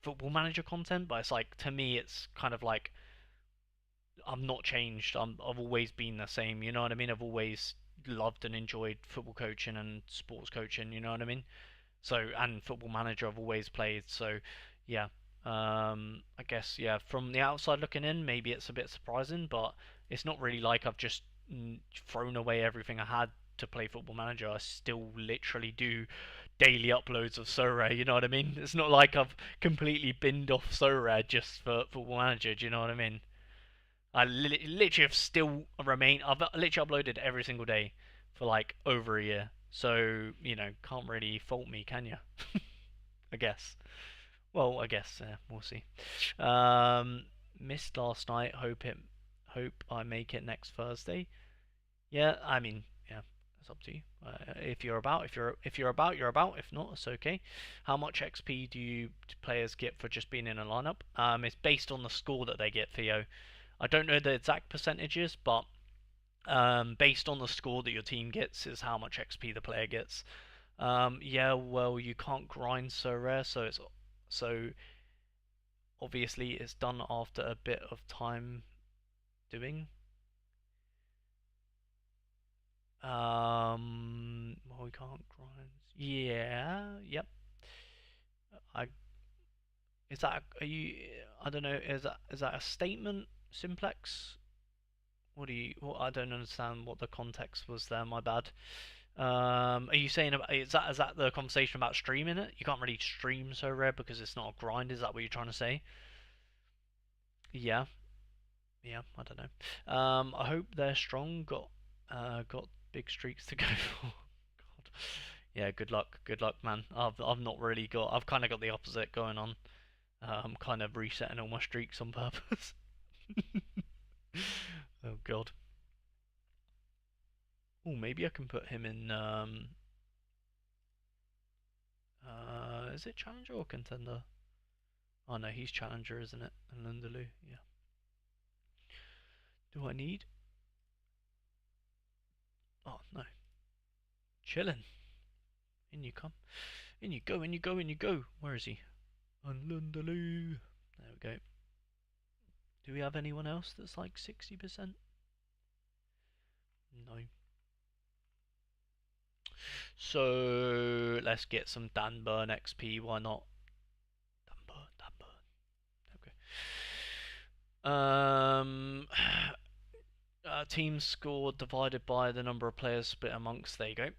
football manager content, but it's like to me it's kind of like I'm not changed. I've always been the same, you know what I mean? I've always loved and enjoyed football coaching and sports coaching, you know what I mean? So and football manager I've always played, so yeah. I guess yeah, from the outside looking in, maybe it's a bit surprising, but it's not really like I've just thrown away everything I had to play Football Manager. I still literally do daily uploads of Sorare. You know what I mean? It's not like I've completely binned off Sorare just for Football Manager. Do you know what I mean? I literally have still remain. I've literally uploaded every single day for like over a year. So can't really fault me, can you? I guess. Well, I guess we'll see. Um, Missed last night. Hope I make it next Thursday. Yeah, I mean, yeah, it's up to you. If you're about, if you're about, you're about. If not, it's okay. How much XP do you players get for just being in a lineup? It's based on the score that they get, Theo. I don't know the exact percentages, but based on the score that your team gets is how much XP the player gets. Yeah, well, you can't grind Sorare, so obviously it's done after a bit of time doing. Well, we can't grind. Yeah, yep. I is that are you? I don't know. Is that a statement, Simplex? What do you? What I don't understand what the context was there. My bad. Are you saying about is that the conversation about streaming it? You can't really stream Sorare because it's not a grind. Is that what you're trying to say? Yeah, yeah. I don't know. I hope they're strong. Got big streaks to go for. God. Yeah, good luck, man. I've not really got. I've kind of got the opposite going on. I'm kind of resetting all my streaks on purpose. Oh god. Oh, maybe I can put him in. Is it challenger or contender? Oh no, he's challenger, isn't it? And Lundaloo, yeah. Do I need? Oh no, chilling. In you come. In you go. In you go. In you go. Where is he? And Lundaloo. There we go. Do we have anyone else that's like 60%? No. So let's get some Danburn XP. Why not? Danburn. Okay. Team score divided by the number of players split amongst. There you go.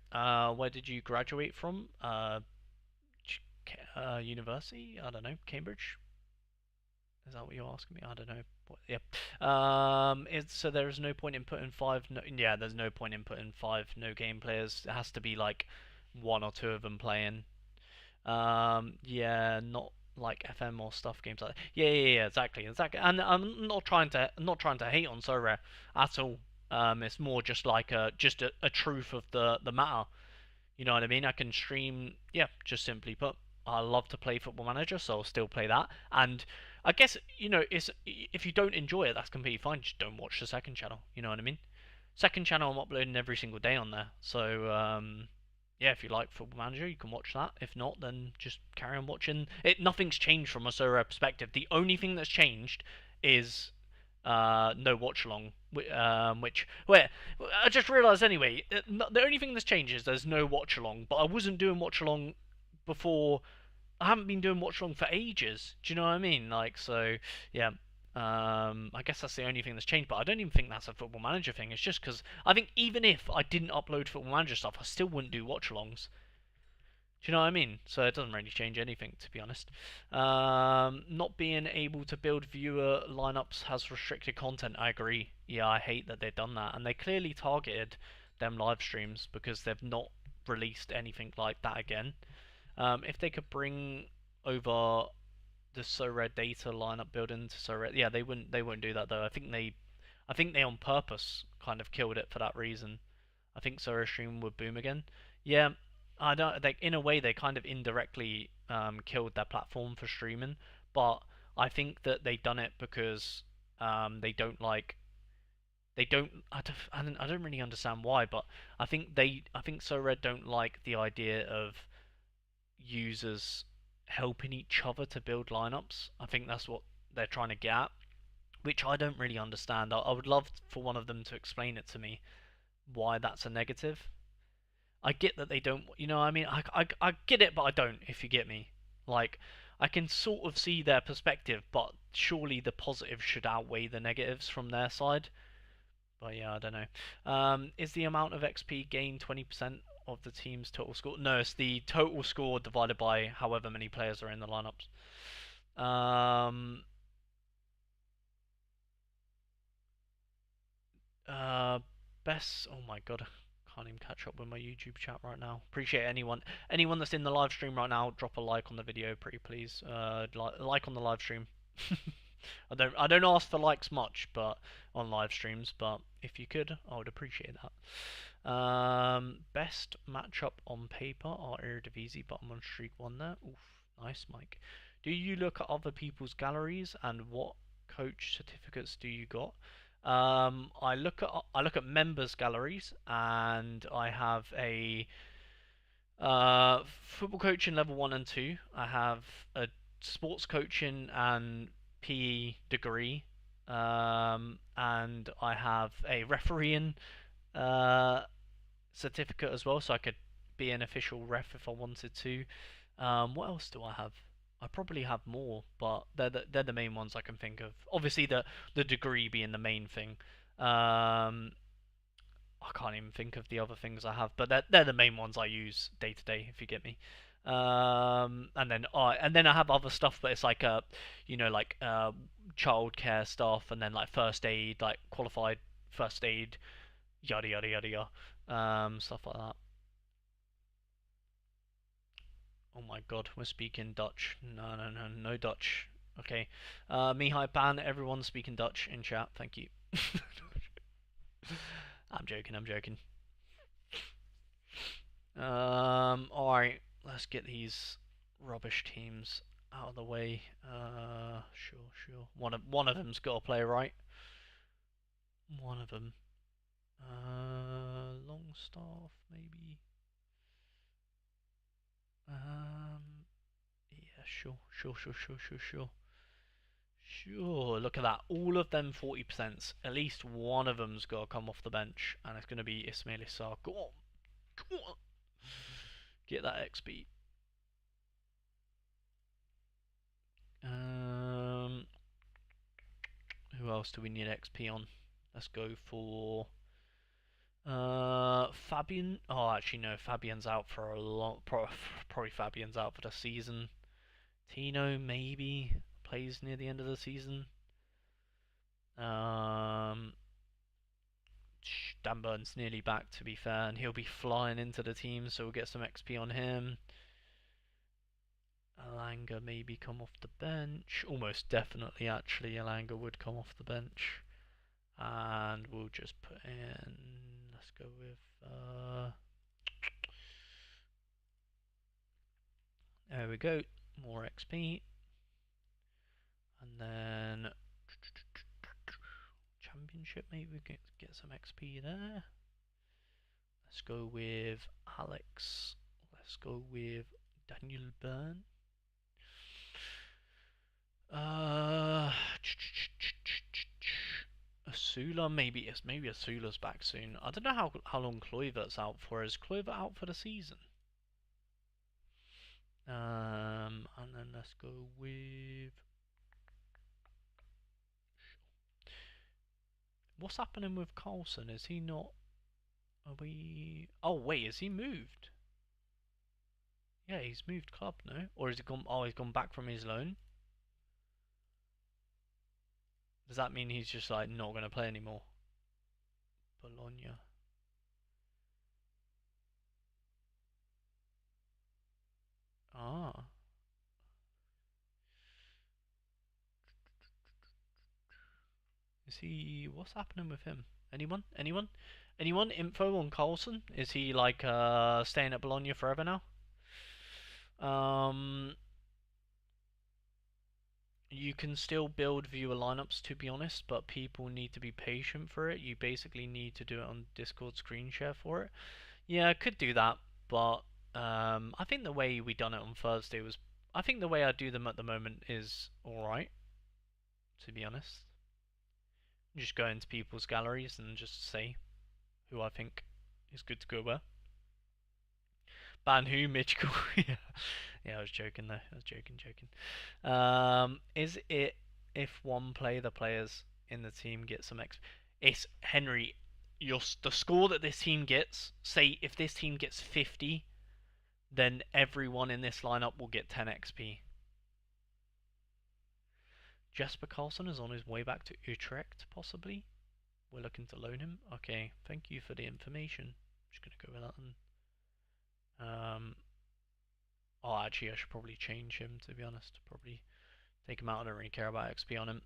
Where did you graduate from? University? I don't know. Cambridge? Is that what you're asking me? I don't know. Yeah. So there is no point in putting five. No, yeah, there's no point in putting five no game players. It has to be like one or two of them playing. Yeah, not like FM or stuff games like that. Yeah, exactly. And I'm not trying to hate on Sorare at all. It's more just like a truth of the matter. You know what I mean? I can stream. Yeah, just simply put, I love to play Football Manager, so I'll still play that. And I guess it's if you don't enjoy it, that's completely fine. Just don't watch the second channel. You know what I mean? Second channel, I'm uploading every single day on there. So yeah, if you like Football Manager, you can watch that. If not, then just carry on watching. Nothing's changed from a Sora perspective. The only thing that's changed is no watch along, which where I just realised anyway. The only thing that's changed is there's no watch along. But I wasn't doing watch along before. I haven't been doing watch along for ages. Do you know what I mean? Like so, yeah. I guess that's the only thing that's changed, but I don't even think that's a Football Manager thing. It's just because I think even if I didn't upload Football Manager stuff, I still wouldn't do watch-alongs. Do you know what I mean? So it doesn't really change anything, to be honest. Not being able to build viewer lineups has restricted content. I agree. Yeah, I hate that they've done that, and they clearly targeted them live streams because they've not released anything like that again. If they could bring over the Sorare data lineup building to Sorare, yeah, they wouldn't do that though. I think they on purpose kind of killed it for that reason. I think Sorare stream would boom again. Yeah, I don't. In a way, they kind of indirectly killed their platform for streaming, but I think that they done it because they don't like. They don't. I don't really understand why, but I think Sorare don't like the idea of users helping each other to build lineups. I think that's what they're trying to get at, which I don't really understand. I would love for one of them to explain it to me why that's a negative. I get that they don't, I mean, I get it, but I don't, if you get me. Like, I can sort of see their perspective, but surely the positives should outweigh the negatives from their side. But yeah, I don't know. Is the amount of XP gained 20% of the team's total score? No, it's the total score divided by however many players are in the lineups. Uh, best. Oh my god, I can't even catch up with my YouTube chat right now. Appreciate anyone that's in the live stream right now. Drop a like on the video, pretty please. Like on the live stream. I don't ask for likes much, but on live streams. But if you could, I would appreciate that. Best matchup on paper are Eredivisie, but I'm on streak one there. Oof, nice, Mike. Do you look at other people's galleries and what coach certificates do you got? I look at members galleries and I have a football coaching level 1 and 2. I have a sports coaching and PE degree, and I have a refereeing uh, certificate as well, so I could be an official ref if I wanted to. What else do I have? I probably have more, but they're the main ones I can think of. Obviously, the degree being the main thing. I can't even think of the other things I have, but they're the main ones I use day to day, if you get me. And then I have other stuff, but it's like like childcare stuff, and then like first aid, like qualified first aid, yada yada yada yada, stuff like that. Oh my god, we're speaking Dutch. No, no, no, no Dutch. Okay. Mihai Pan, everyone speaking Dutch in chat. Thank you. I'm joking, I'm joking. Alright, let's get these rubbish teams out of the way. Sure. One of them's got to play right. One of them. Longstaff, maybe. Yeah, sure. Sure, look at that. All of them 40%. At least one of them's got to come off the bench, and it's going to be Ismail Issar. Go on. Get that XP. Who else do we need XP on? Let's go for Fabian. Oh, actually no, Fabian's out for a long. Probably Fabian's out for the season. Tino maybe plays near the end of the season. Dan Burn's nearly back, to be fair, and he'll be flying into the team, so we'll get some XP on him. Alanga maybe come off the bench. Almost definitely, actually, Alanga would come off the bench. And we'll just put in. Let's go with. There we go. More XP. And then. Championship, maybe we get some XP there. Let's go with Alex. Let's go with Daniel Byrne. Asula, maybe Asula's back soon. I don't know how long Kluivert's out for. Is Kluivert out for the season? And then let's go with. What's happening with Carlson? Is he not? Are we? Oh wait, has he moved? Yeah, he's moved club, no? Or has he gone? Oh, he's gone back from his loan. Does that mean he's just like not going to play anymore? Bologna. Ah. Is he? What's happening with him? Anyone? Info on Carlson? Is he like staying at Bologna forever now? You can still build viewer lineups, to be honest, but people need to be patient for it. You basically need to do it on Discord screen share for it. Yeah, I could do that, but I think the way we done it on Thursday was. I think the way I do them at the moment is alright, to be honest. Just go into people's galleries and just say who I think is good to go where. Ban who? Mitchell. Yeah, I was joking though. I was joking. Is it if one play the players in the team get some X? It's Henry. The score that this team gets. Say if this team gets 50, then everyone in this lineup will get 10 XP. Jasper Carlson is on his way back to Utrecht, possibly. We're looking to loan him. Okay, thank you for the information. Just gonna go with that one. Oh, actually, I should probably change him, to be honest. Probably take him out. I don't really care about XP on him.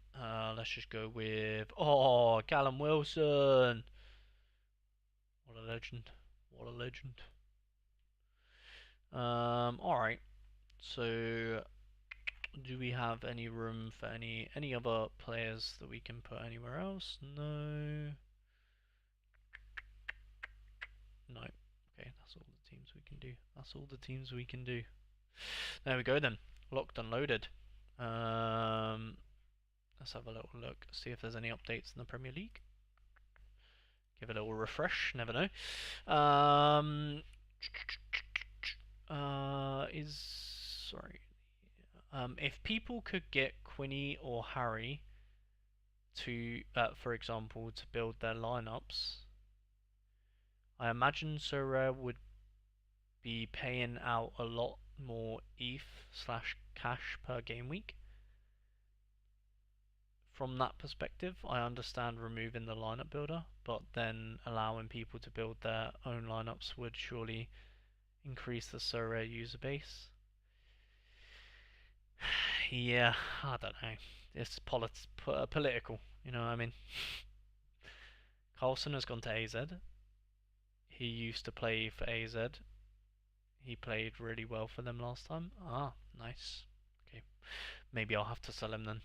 Let's just go with. Oh, Callum Wilson! What a legend. What a legend. Alright. So, do we have any room for any other players that we can put anywhere else? No. No. Okay, that's all the teams we can do. That's all the teams we can do. There we go then. Locked and loaded. Let's have a little look, see if there's any updates in the Premier League. Give it a little refresh, never know. If people could get Quinny or Harry to, for example, to build their lineups, I imagine Sorare would be paying out a lot more ETH/cash per game week. From that perspective, I understand removing the lineup builder, but then allowing people to build their own lineups would surely increase the Sorare user base. Yeah, I don't know. It's political, you know what I mean? Carlson has gone to AZ. He used to play for AZ. He played really well for them last time. Ah, nice. Okay, maybe I'll have to sell him then.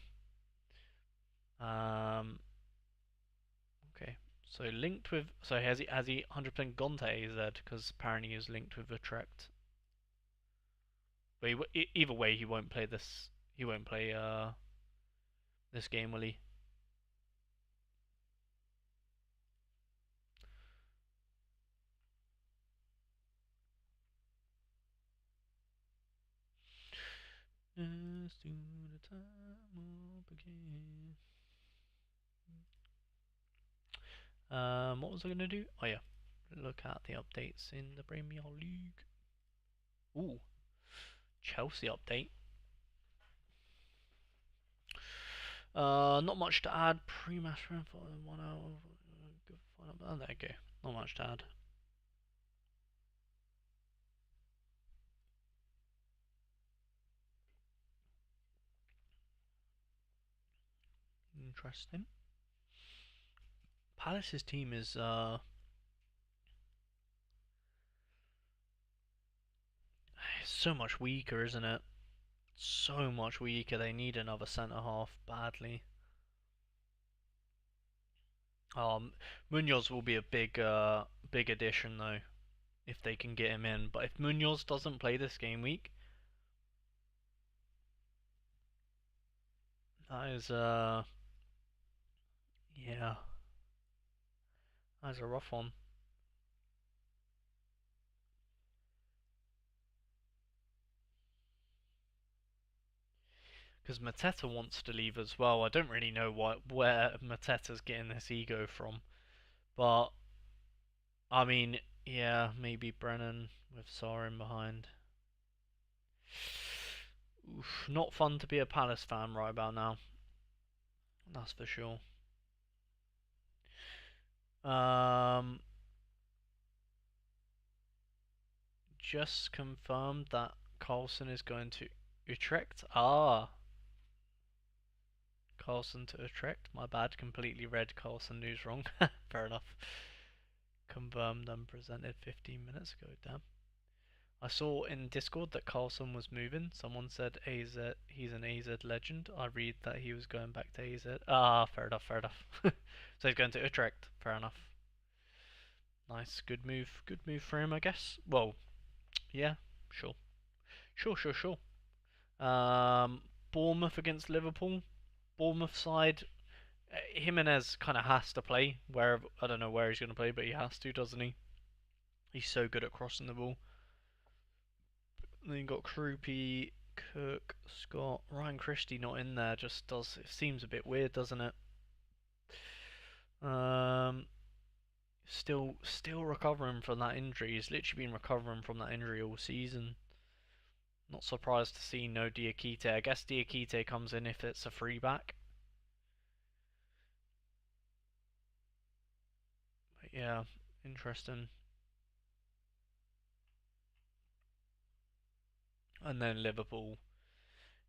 Okay. So linked with. So has he 100% gone to AZ? Because apparently he is linked with Utrecht. But either way, he won't play this. He won't play this game, will he? As soon the time up again. What was I gonna do? Oh yeah, look at the updates in the Premier League. Ooh, Chelsea update. Not much to add. Pre-match for 1 hour. Good fun. Oh, there you go. Not much to add. Interesting. Palace's team is so much weaker, isn't it? So much weaker. They need another centre half badly. Munoz will be a big addition though, if they can get him in. But if Munoz doesn't play this game week, that is yeah, that's a rough one. Because Mateta wants to leave as well. I don't really know where Mateta's getting this ego from, but I mean, yeah, maybe Brennan with Sarin behind. Oof, not fun to be a Palace fan right about now. That's for sure. Um, just confirmed that Carlson is going to Utrecht. Ah, Carlson to Utrecht. My bad, completely read Carlson news wrong. Fair enough. Confirmed and presented 15 minutes ago, damn. I saw in Discord that Carlson was moving. Someone said AZ, he's an AZ legend. I read that he was going back to AZ. Ah, fair enough, fair enough. So he's going to Utrecht. Fair enough. Nice, good move for him, I guess. Well, yeah, sure, sure. Bournemouth against Liverpool. Bournemouth side, Jimenez kind of has to play. Where I don't know where he's going to play, but he has to, doesn't he? He's so good at crossing the ball. Then you've got Krupi, Cook, Scott, Ryan Christie not in there. Just does it seems a bit weird, doesn't it? Um, still recovering from that injury. He's literally been recovering from that injury all season. Not surprised to see no Diakite. I guess Diakite comes in if it's a free back. But yeah, interesting. And then Liverpool,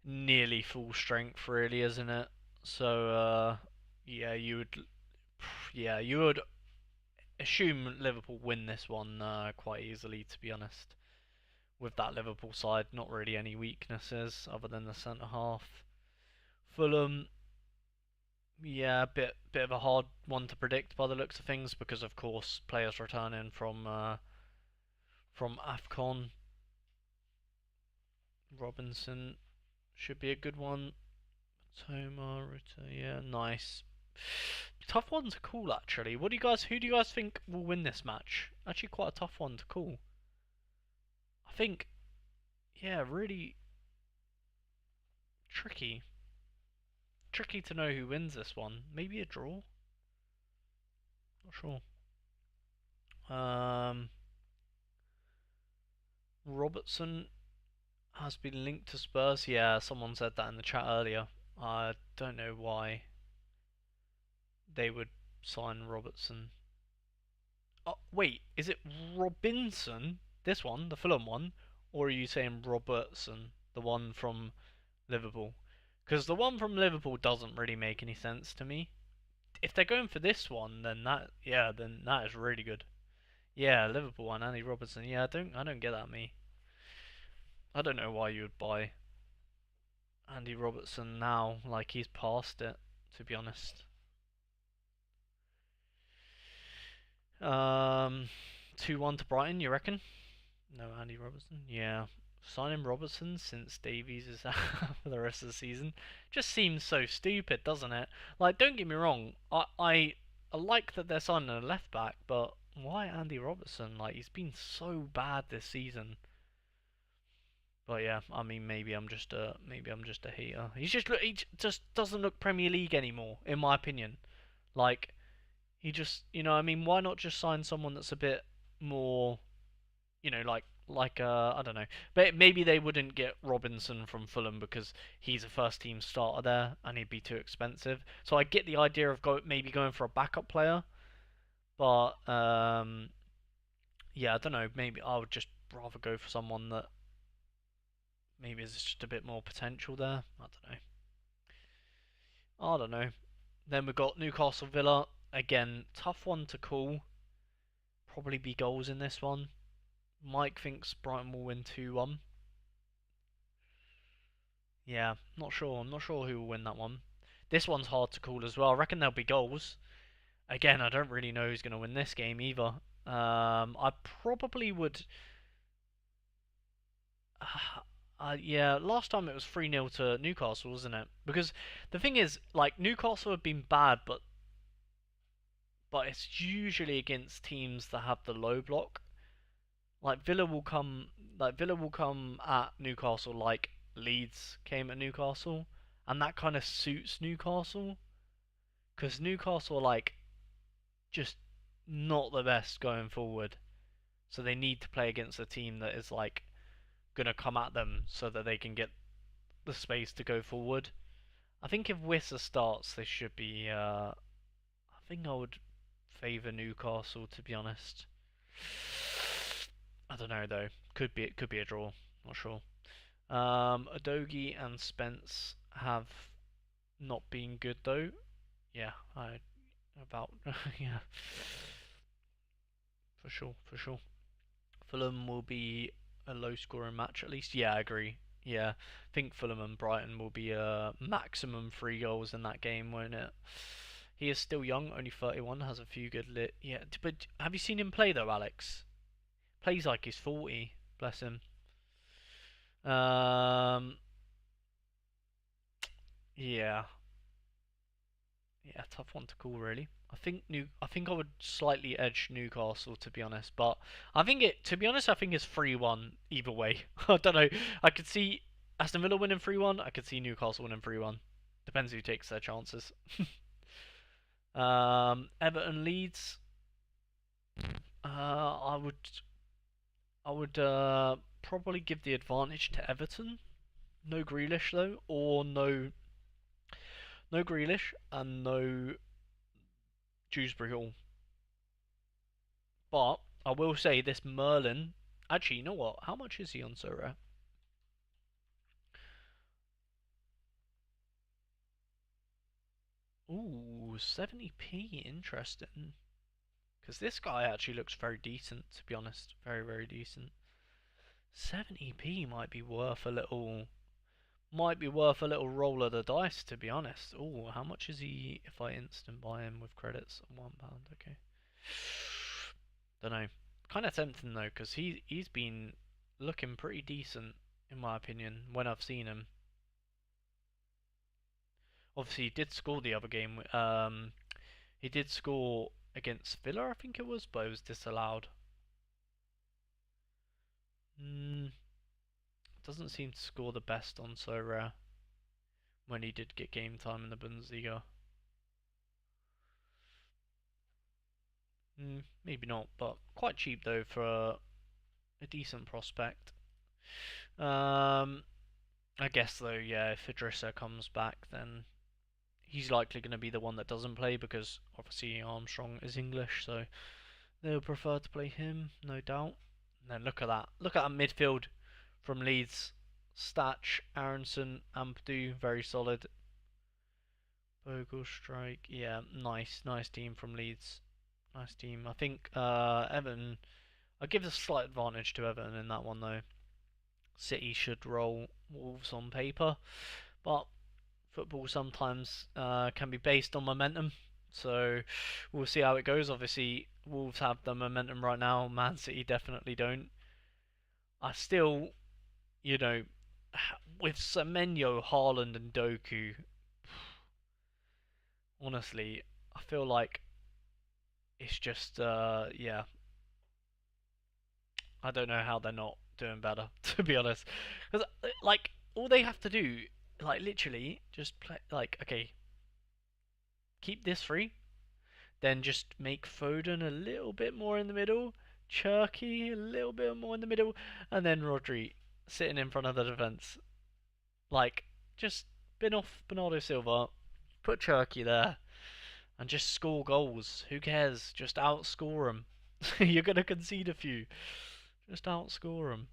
nearly full strength, really, isn't it? So yeah, you would assume Liverpool win this one quite easily, to be honest. With that Liverpool side, not really any weaknesses other than the centre half. Fulham, yeah, bit of a hard one to predict by the looks of things because of course players returning from AFCON. Robinson should be a good one. Toma, Ruta, yeah, nice. Tough one to call actually. Who do you guys think will win this match? Actually quite a tough one to call. I think yeah, really tricky. Tricky to know who wins this one. Maybe a draw? Not sure. Robertson has been linked to Spurs. Yeah, someone said that in the chat earlier. I don't know why they would sign Robertson. Oh, wait, is it Robinson? This one, the Fulham one? Or are you saying Robertson, the one from Liverpool? Because the one from Liverpool doesn't really make any sense to me. if they're going for this one, then that is really good. Yeah, Liverpool one, Andy Robertson. Yeah, I don't get that, me. I don't know why you would buy Andy Robertson now, like he's past it, to be honest. 2-1 to Brighton, you reckon? No, Andy Robertson. Yeah, signing Robertson since Davies is out for the rest of the season just seems so stupid, doesn't it? Like, don't get me wrong, I like that they're signing a left back, but why Andy Robertson? Like, he's been so bad this season. But yeah, I mean, maybe I'm just a hater. He just doesn't look Premier League anymore, in my opinion. Like, he just, I mean, why not just sign someone that's a bit more, I don't know. But maybe they wouldn't get Robinson from Fulham because he's a first team starter there and he'd be too expensive. So I get the idea of maybe going for a backup player, but yeah, I don't know. Maybe I would just rather go for someone that maybe has just a bit more potential there. I don't know. I don't know. Then we've got Newcastle Villa. Again, tough one to call. Probably be goals in this one. Mike thinks Brighton will win 2-1. Yeah, not sure. I'm not sure who will win that one. This one's hard to call as well. I reckon there'll be goals. Again, I don't really know who's going to win this game either. I probably would. Yeah, last time it was 3-0 to Newcastle, wasn't it? Because the thing is, like, Newcastle have been bad, but it's usually against teams that have the low block. Like Villa will come at Newcastle like Leeds came at Newcastle, and that kind of suits Newcastle because Newcastle are like just not the best going forward, so they need to play against a team that is like gonna come at them so that they can get the space to go forward. I think if Wissa starts, they should be. I think I would favour Newcastle, to be honest. I don't know though. Could be a draw. Not sure. Adogi and Spence have not been good though. Yeah, I about yeah, for sure. Fulham will be a low-scoring match at least. Yeah, I agree. Yeah, I think Fulham and Brighton will be a maximum 3 goals in that game, won't it? He is still young, only 31, has a few good lit. Yeah, but have you seen him play though, Alex? Plays like he's 40. Bless him. Um, yeah, yeah, tough one to call really. I think I would slightly edge Newcastle to be honest, but to be honest I think it's 3-1 either way. I don't know. I could see Aston Villa winning 3-1, I could see Newcastle winning 3-1. Depends who takes their chances. Everton Leeds. I would probably give the advantage to Everton. No Grealish though, or no Grealish and no Dewsbury Hall. But I will say this Merlin. Actually, you know what? How much is he on Sorare? Ooh, 70p. Interesting. Because this guy actually looks very decent, to be honest. Very, very decent. 70p might be worth a little roll of the dice, to be honest. Ooh, how much is he if I instant buy him with credits? £1. Okay. Don't know. Kind of tempting though, because he's been looking pretty decent in my opinion when I've seen him. Obviously, he did score the other game. He did score against Villa, I think it was, but it was disallowed. Mm, doesn't seem to score the best on so rare when he did get game time in the Bundesliga. Maybe not, but quite cheap though for a decent prospect. Um, I guess though, yeah, if Idrissa comes back, then he's likely going to be the one that doesn't play because obviously Armstrong is English, so they'll prefer to play him, no doubt. And then look at that. Look at that midfield from Leeds. Statch, Aronson, Ampadu, very solid. Vogel strike. Yeah, nice team from Leeds. Nice team. I think Everton. I give a slight advantage to Everton in that one though. City should roll Wolves on paper, but football sometimes can be based on momentum. So we'll see how it goes. Obviously, Wolves have the momentum right now. Man City definitely don't. I still, you know, with Semenyo, Haaland, and Doku, honestly, I feel like it's just, yeah, I don't know how they're not doing better, to be honest. Because, like, all they have to do, like, literally, just play, like, okay, keep this free, then just make Foden a little bit more in the middle, Cherky a little bit more in the middle, and then Rodri sitting in front of the defence. Like, just bin off Bernardo Silva, put Cherky there, and just score goals. Who cares? Just outscore them. You're going to concede a few. Just outscore them.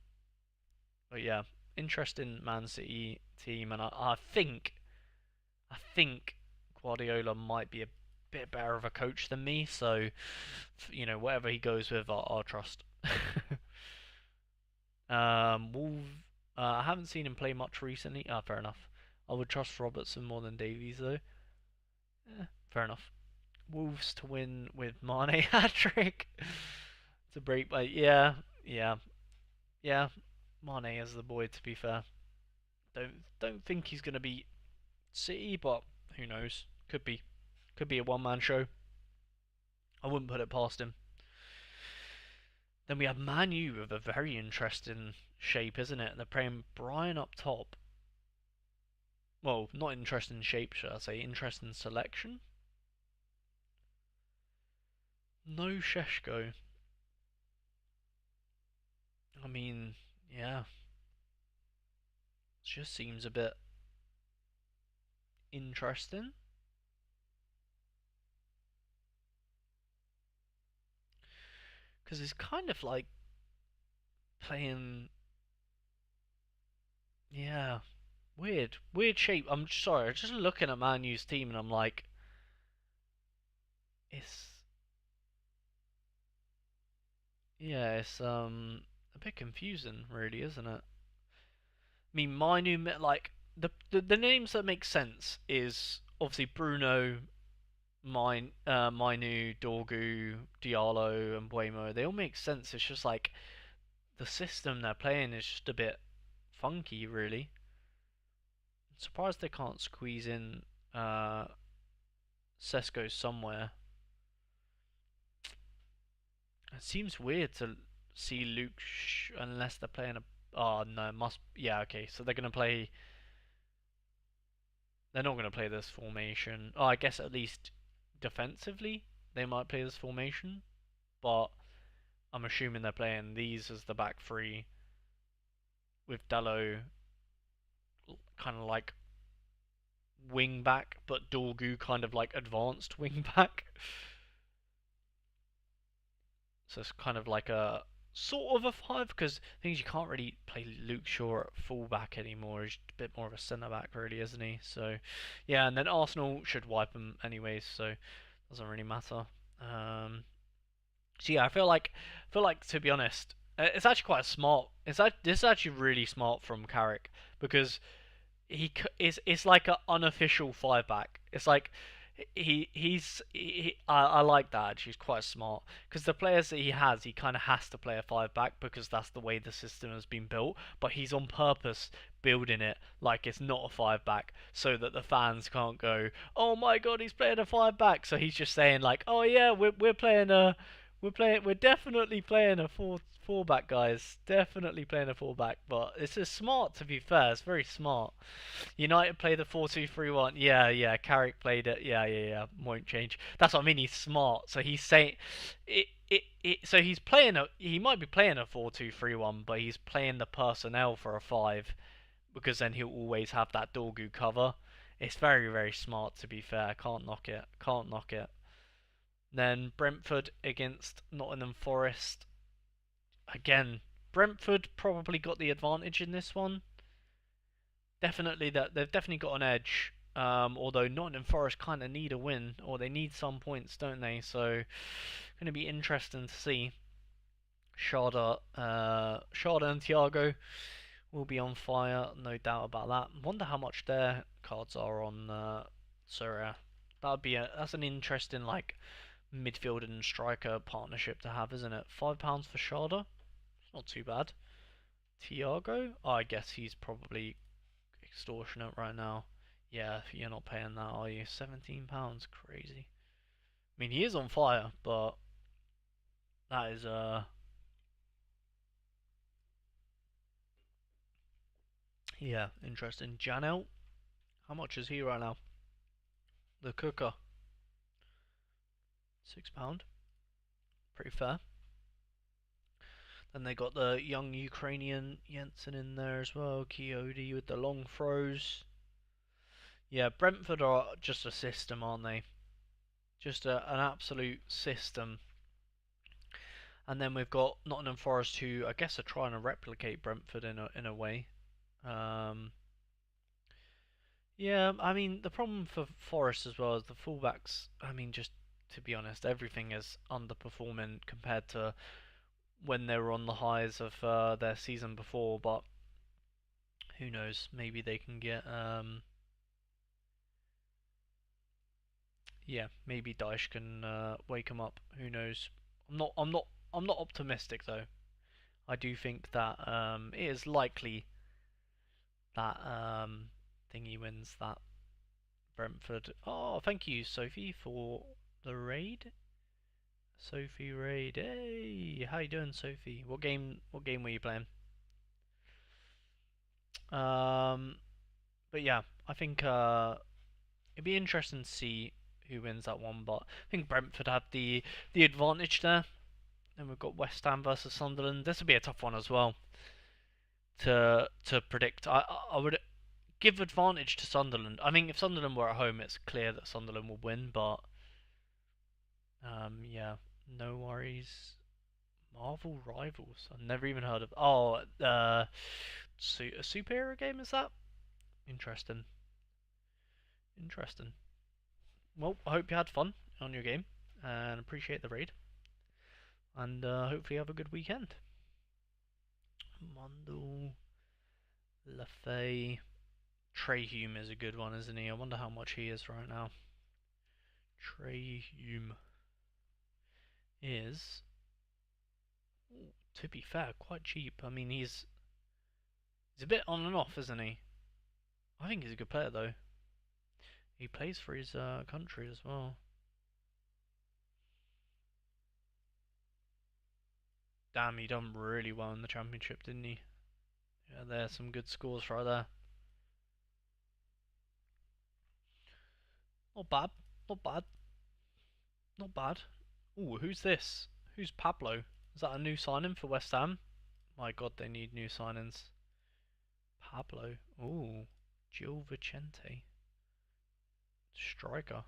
But yeah, interesting Man City team, and I think Guardiola might be a bit better of a coach than me. So, whatever he goes with, I'll trust. Wolves. I haven't seen him play much recently. Ah, fair enough. I would trust Robertson more than Davies though. Fair enough. Wolves to win with Mane hat trick. To break, but yeah. Mane is the boy. To be fair, don't think he's gonna beat City, but who knows? Could be a one-man show. I wouldn't put it past him. Then we have Man U with a very interesting shape, isn't it? They're playing Brian up top. Well, not interesting shape, should I say? Interesting selection. No Sheshko. I mean, yeah, it just seems a bit interesting. Because it's kind of like playing. Yeah, weird shape. I'm sorry, I'm just looking at Man U's team and I'm like, it's it's a bit confusing, really, isn't it? I mean, Minu, like the names that make sense is obviously Bruno, Minu, Dorgu, Diallo, and Buemo. They all make sense. It's just like the system they're playing is just a bit funky, really. I'm surprised they can't squeeze in uh, Sesko somewhere. It seems weird to see Luke unless they're playing a. Oh no, must yeah okay. So they're gonna play. They're not gonna play this formation. Oh, I guess at least defensively they might play this formation, but I'm assuming they're playing these as the back three with Dallo kind of like wing back, but Dorgu kind of like advanced wing back. So it's kind of like a sort of a five because things you can't really play Luke Shaw at fullback anymore. He's a bit more of a centre back, really, isn't he? So yeah, and then Arsenal should wipe him anyways, so it doesn't really matter. So yeah, I feel like to be honest, it's actually quite smart. This is actually really smart from Carrick because it's like an unofficial five back. It's like I like that. She's quite smart because the players that he has, he kind of has to play a five back because that's the way the system has been built. But he's on purpose building it like it's not a five back so that the fans can't go, "Oh my god, he's playing a five back." So he's just saying like, "Oh yeah, we're definitely playing a four back, guys. Definitely playing a four back." But it's just smart to be fair. It's very smart. United play the 4-2-3-1. Yeah. Carrick played it. Yeah. Won't change. That's what I mean. He's smart. So he's saying so he's playing a. He might be playing a 4-2-3-1, but he's playing the personnel for a five because then he'll always have that Dorgu cover. It's very smart to be fair. Can't knock it. Can't knock it. Then Brentford against Nottingham Forest. Again, Brentford probably got the advantage in this one. Definitely that they've definitely got an edge. Although Nottingham Forest kind of need a win, or they need some points, don't they? So, going to be interesting to see. Sharda and Thiago will be on fire, no doubt about that. Wonder how much their cards are on Sorare. That's an interesting like midfielder and striker partnership to have, isn't it? £5 for Sharda, it's not too bad. Thiago, oh, I guess he's probably extortionate right now. Yeah, you're not paying that, are you? £17, crazy. I mean, he is on fire, but that is yeah, interesting. Janel, how much is he right now? The cooker, £6, pretty fair. Then they got the young Ukrainian Jensen in there as well. Coyote with the long throws. Yeah, Brentford are just a system, aren't they? Just an absolute system. And then we've got Nottingham Forest, who I guess are trying to replicate Brentford in a way. Um, yeah, I mean the problem for Forest as well is the fullbacks. I mean, just to be honest, everything is underperforming compared to when they were on the highs of their season before. But who knows? Maybe they can get yeah, maybe Dyche can wake him up. Who knows? I'm not. I'm not. I'm not optimistic though. I do think that it is likely that thingy wins that Brentford. Oh, thank you, Sophie, for the raid. Sophie raid. Hey, how you doing, Sophie? What game? What game were you playing? Um, but yeah, I think it'd be interesting to see who wins that one. But I think Brentford have the advantage there. Then we've got West Ham versus Sunderland. This would be a tough one as well to predict. I would give advantage to Sunderland. I mean, if Sunderland were at home, it's clear that Sunderland will win. But yeah, no worries. Marvel Rivals. I've never even heard of. Oh, a superhero game is that? Interesting. Interesting. Well, I hope you had fun on your game and appreciate the raid. And hopefully have a good weekend. Mondo, Lafay, Trey Hume is a good one, isn't he? I wonder how much he is right now. Trey Hume is, to be fair, quite cheap. I mean, he's a bit on and off, isn't he? I think he's a good player though. He plays for his country as well. Damn, he done really well in the championship, didn't he? Yeah, there's some good scores right there. Not bad, not bad, not bad. Ooh, who's this? Who's Pablo? Is that a new signing for West Ham? My God, they need new signings. Pablo. Ooh, Gil Vicente. Striker.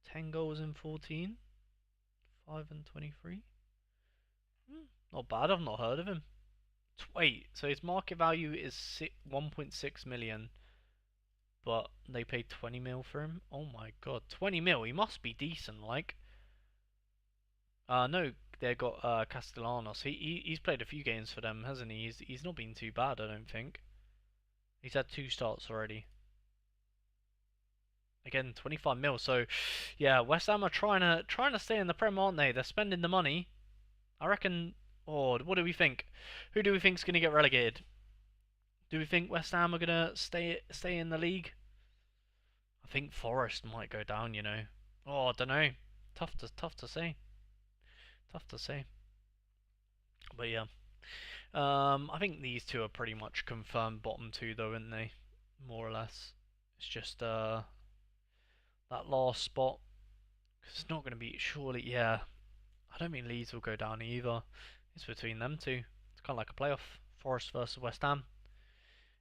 10 goals in 14. 5 and 23. Not bad, I've not heard of him. Wait, so his market value is 1.6 million, but they paid 20 mil for him? Oh my God, 20 mil, he must be decent, like. No, they got Castellanos. He's played a few games for them, hasn't he? He's not been too bad, I don't think. He's had 2 starts already. Again, 25 mil. So, yeah, West Ham are trying to stay in the Prem, aren't they? They're spending the money. I reckon. Oh, what do we think? Who do we think's going to get relegated? Do we think West Ham are going to stay in the league? I think Forest might go down. Oh, I don't know. Tough to say. Tough to say. But yeah. I think these two are pretty much confirmed bottom two, though, aren't they? More or less. It's just that last spot. 'Cause it's not going to be surely. Yeah, I don't think Leeds will go down either. It's between them two. It's kind of like a playoff. Forest versus West Ham.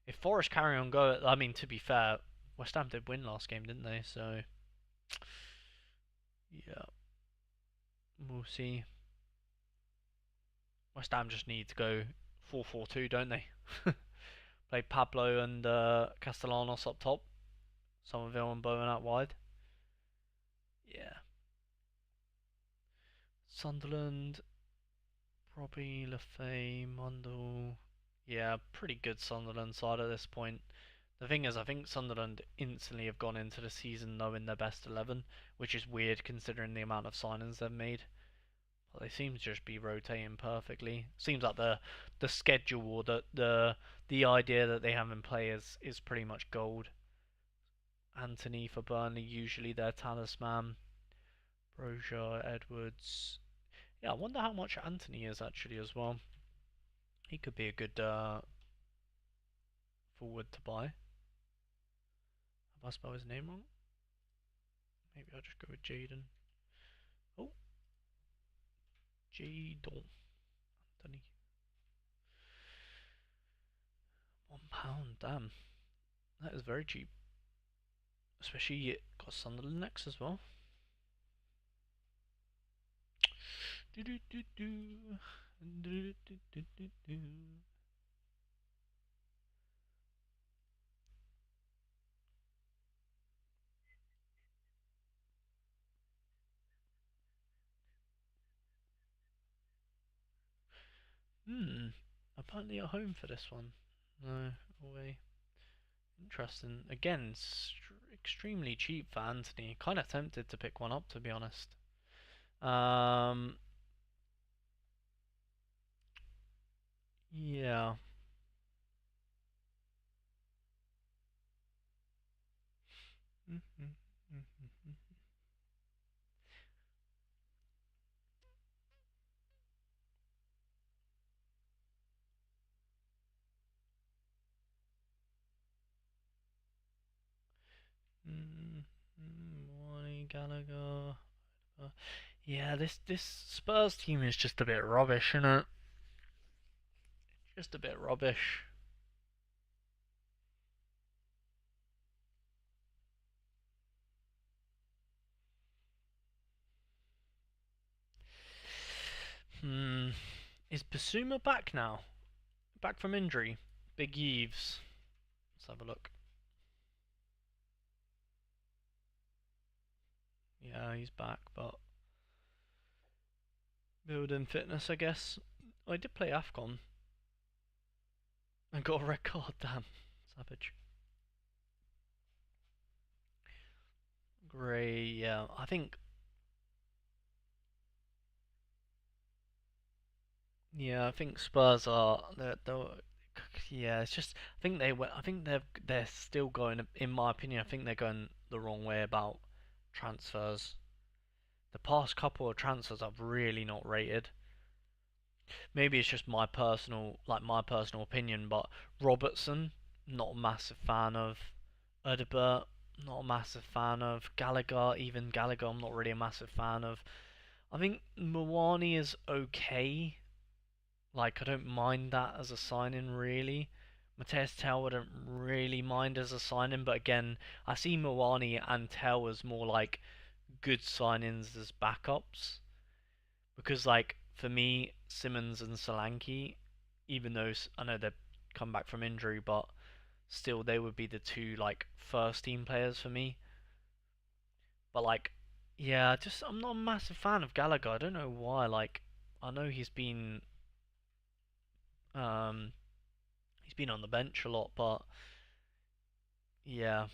If Forest carry on go, I mean, to be fair, West Ham did win last game, didn't they? So yeah, we'll see. West Ham just need to go 4-4-2, don't they? Play Pablo and Castellanos up top. Somerville and Bowen out wide. Yeah. Sunderland, Robbie, Lafay, Mundell. Yeah, pretty good Sunderland side at this point. The thing is, I think Sunderland instantly have gone into the season knowing their best 11, which is weird considering the amount of signings they've made. But they seem to just be rotating perfectly. Seems like the schedule or the idea that they have in play is pretty much gold. Anthony for Burnley, usually their talisman. Broja, Edwards. Yeah, I wonder how much Anthony is actually as well. He could be a good forward to buy. Have I spelled his name wrong? Maybe I'll just go with Jaden. Oh, Jadon Anthony. £1, damn. That is very cheap. Especially it got Sunderland next as well. Do do do do. Do do do do do. Apparently at home for this one. No, away. Interesting. Again, extremely cheap for Anthony. Kind of tempted to pick one up, to be honest. Yeah. Why Gallagher? Yeah, this Spurs team is just a bit rubbish, isn't it? Just a bit rubbish. Is Basuma back now? Back from injury? Big Yves. Let's have a look. Yeah, he's back, but building fitness, I guess. I did play AFCON and got a red card. Damn, savage. Gray, yeah. I think. Yeah, I think Spurs are. Yeah, it's just. I think they. I think they're still going. In my opinion, I think they're going the wrong way about transfers. The past couple of transfers I've really not rated. Maybe it's just my personal opinion, but Robertson, not a massive fan of. Udibert, not a massive fan of. Gallagher, even Gallagher, I'm not really a massive fan of. I think Mwani is okay. Like, I don't mind that as a signing, really. Mateus Tell, I don't really mind as a signing, but again, I see Mwani and Tell as more like good signings as backups. Because, like, for me, Simmons and Solanke, even though I know they've come back from injury, but still they would be the two, like, first team players for me. But, like, yeah, just I'm not a massive fan of Gallagher. I don't know why. Like, I know um, he's been on the bench a lot, but yeah,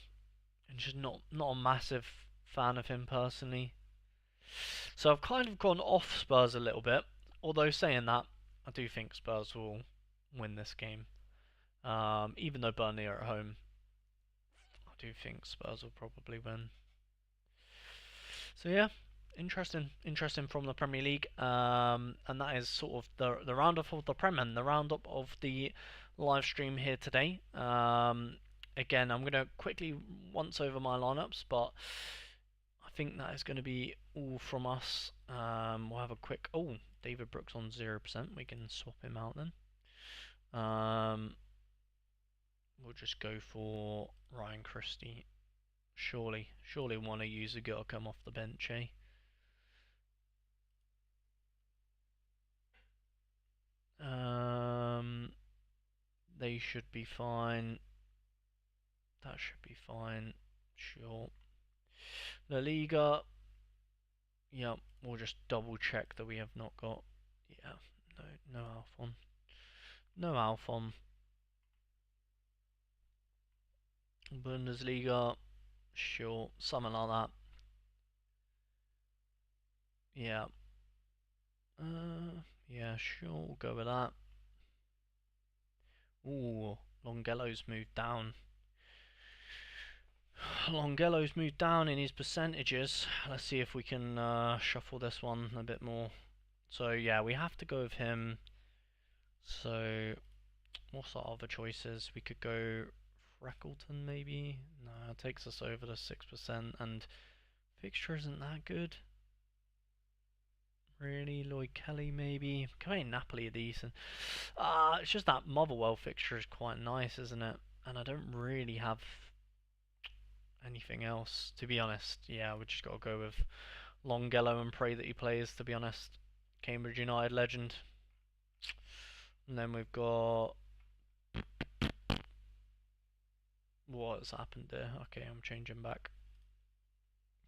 I'm just not a massive fan of him personally. So I've kind of gone off Spurs a little bit. Although saying that, I do think Spurs will win this game. Even though Burnley are at home, I do think Spurs will probably win. So yeah, interesting from the Premier League. And that is sort of the roundup of the Prem and the roundup of the live stream here today. Again, I'm gonna quickly once over my lineups, but I think that is going to be all from us. We'll have a quick. Oh, David Brooks on 0%. We can swap him out then. We'll just go for Ryan Christie. Surely one of you's got to come off the bench, eh? They should be fine. That should be fine. Sure. La Liga. Yep, we'll just double check that we have not got. Yeah, no Alphon. No Alphon. Bundesliga. Sure, something like that. Yeah. Yeah, sure, we'll go with that. Ooh, Longello's moved down. Longello's moved down in his percentages. Let's see if we can shuffle this one a bit more. So yeah, we have to go with him. So what's our other choices? We could go Freckleton maybe. No, it takes us over to 6%, and fixture isn't that good. Really, Lloyd Kelly maybe. Can Napoli are decent. It's just that Motherwell fixture is quite nice, isn't it? And I don't really have anything else, to be honest. Yeah, we just got to go with Longello and pray that he plays, to be honest. Cambridge United legend. And then we've got... What's happened there? Okay, I'm changing back.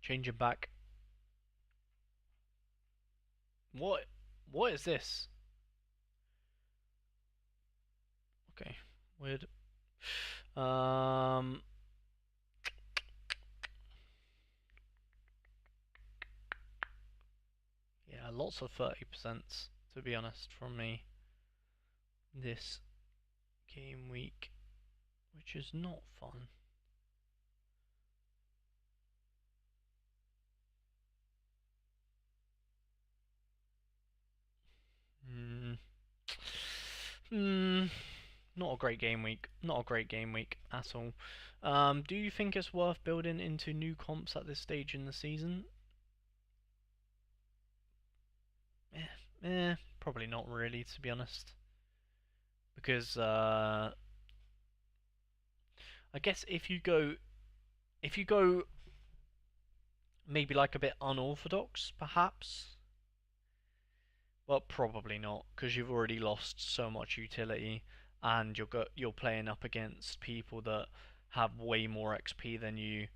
Changing back. What? What is this? Okay, weird. Um... Yeah, lots of 30%, to be honest, from me this game week, which is not fun. Not a great game week. Not a great game week at all. Do you think it's worth building into new comps at this stage in the season? Probably not really, to be honest. Because I guess if you go maybe like a bit unorthodox, perhaps. Well, probably not, because you've already lost so much utility, and you're playing up against people that have way more XP than you.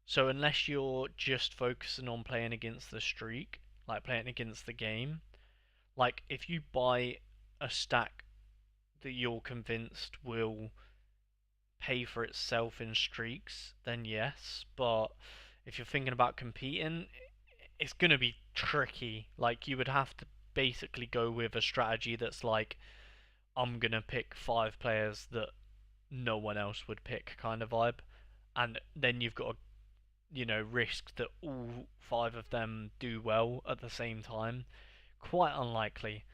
So unless you're just focusing on playing against the streak, like playing against the game, like if you buy a stack that you're convinced will pay for itself in streaks, then yes. But if you're thinking about competing, it's gonna be tricky. Like you would have to basically go with a strategy that's like, I'm gonna pick 5 players that no one else would pick kind of vibe, and then you've got to risk that all 5 of them do well at the same time. Quite unlikely.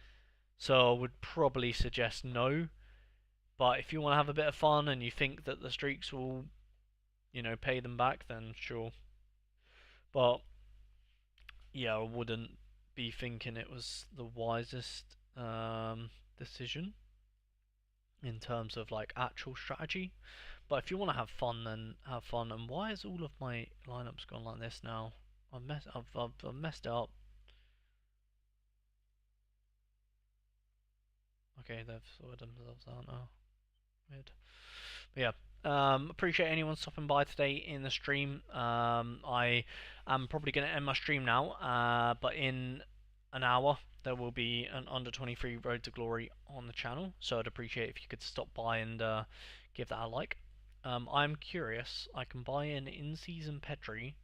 So I would probably suggest no. But if you want to have a bit of fun and you think that the streaks will, pay them back, then sure. But yeah, I wouldn't be thinking it was the wisest decision in terms of like actual strategy. But if you want to have fun, then have fun. And why is all of my lineups gone like this now? I've messed it up. Okay, they've sorted themselves out now. Weird. But yeah. Appreciate anyone stopping by today in the stream. I am probably going to end my stream now, but in an hour there will be an under 23 Road to Glory on the channel, so I'd appreciate if you could stop by and give that a like. I'm curious, I can buy an in-season Pedri,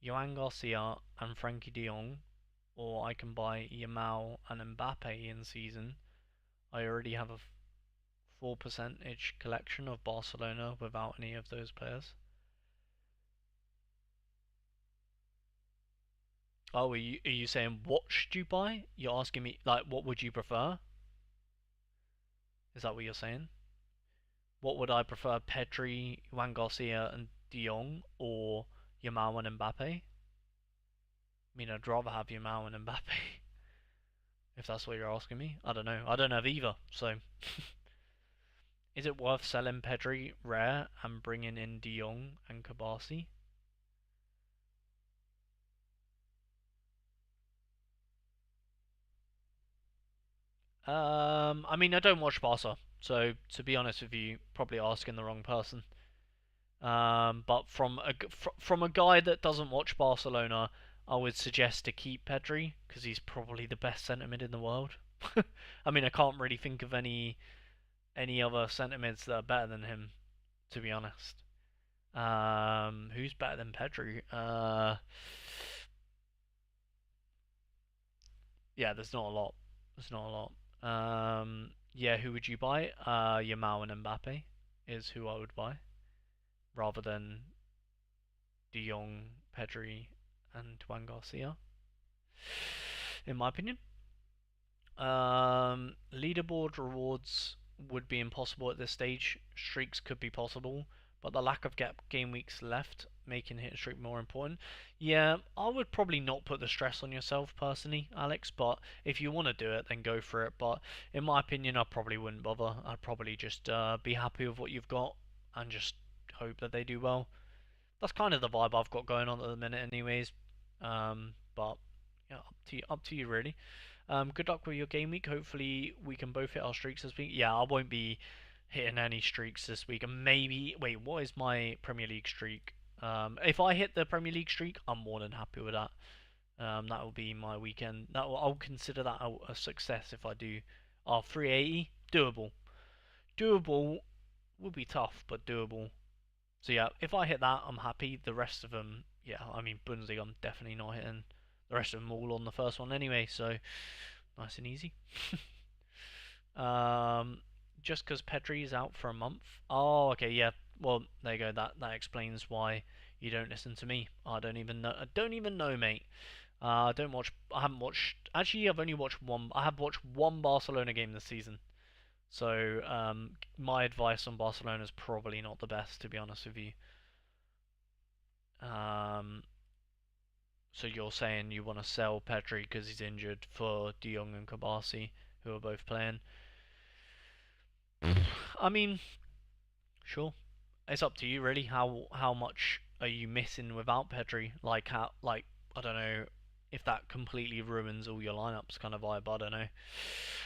Joan Garcia and Frankie de Jong, or I can buy Yamal and Mbappe in season. I already have a 4% collection of Barcelona without any of those players. Oh, are you saying what should you buy? You're asking me like what would you prefer? Is that what you're saying? What would I prefer, Pedri, Juan Garcia, and De Jong, or Yamal and Mbappe? I mean, I'd rather have Yamal and Mbappe. If that's what you're asking me, I don't know. I don't have either, so is it worth selling Pedri rare and bringing in De Jong and Kabasi? I mean, I don't watch Barca, So to be honest with you, probably asking the wrong person. But from a guy that doesn't watch Barcelona, I would suggest to keep Pedri because he's probably the best centre mid in the world. I mean, I can't really think of any other centre mids that are better than him, to be honest. Who's better than Pedri? Yeah, there's not a lot. There's not a lot. Yeah, who would you buy? Yamal and Mbappe is who I would buy, rather than De Jong, Pedri, and Juan Garcia, in my opinion. Leaderboard rewards would be impossible at this stage. Streaks could be possible, but the lack of game weeks left making hit streak more important. Yeah, I would probably not put the stress on yourself personally, Alex. But if you want to do it, then go for it. But in my opinion, I probably wouldn't bother. I'd probably just be happy with what you've got and just hope that they do well. That's kind of the vibe I've got going on at the minute, anyways. But yeah, up to you really. Good luck with your game week. Hopefully, we can both hit our streaks this week. Yeah, I won't be hitting any streaks this week. And maybe, wait, what is my Premier League streak? If I hit the Premier League streak, I'm more than happy with that. That will be my weekend. I'll consider that a success if I do. 380, doable. Doable will be tough, but doable. So yeah, if I hit that, I'm happy. The rest of them, yeah, I mean Bundesliga, I'm definitely not hitting. The rest of them all on the first one anyway, so nice and easy. um, just because Pedri is out for a month. Oh, okay, yeah. Well, there you go. That explains why you don't listen to me. I don't even know. I don't even know, mate. I don't watch. I haven't watched. Actually, I've only watched one. I have watched one Barcelona game this season. So my advice on Barcelona is probably not the best, to be honest with you. Um, so you're saying you want to sell Pedri because he's injured for De Jong and Kabasi, who are both playing. I mean, sure. It's up to you, really. How much are you missing without Pedri? Like I don't know if that completely ruins all your lineups, kind of vibe. I don't know.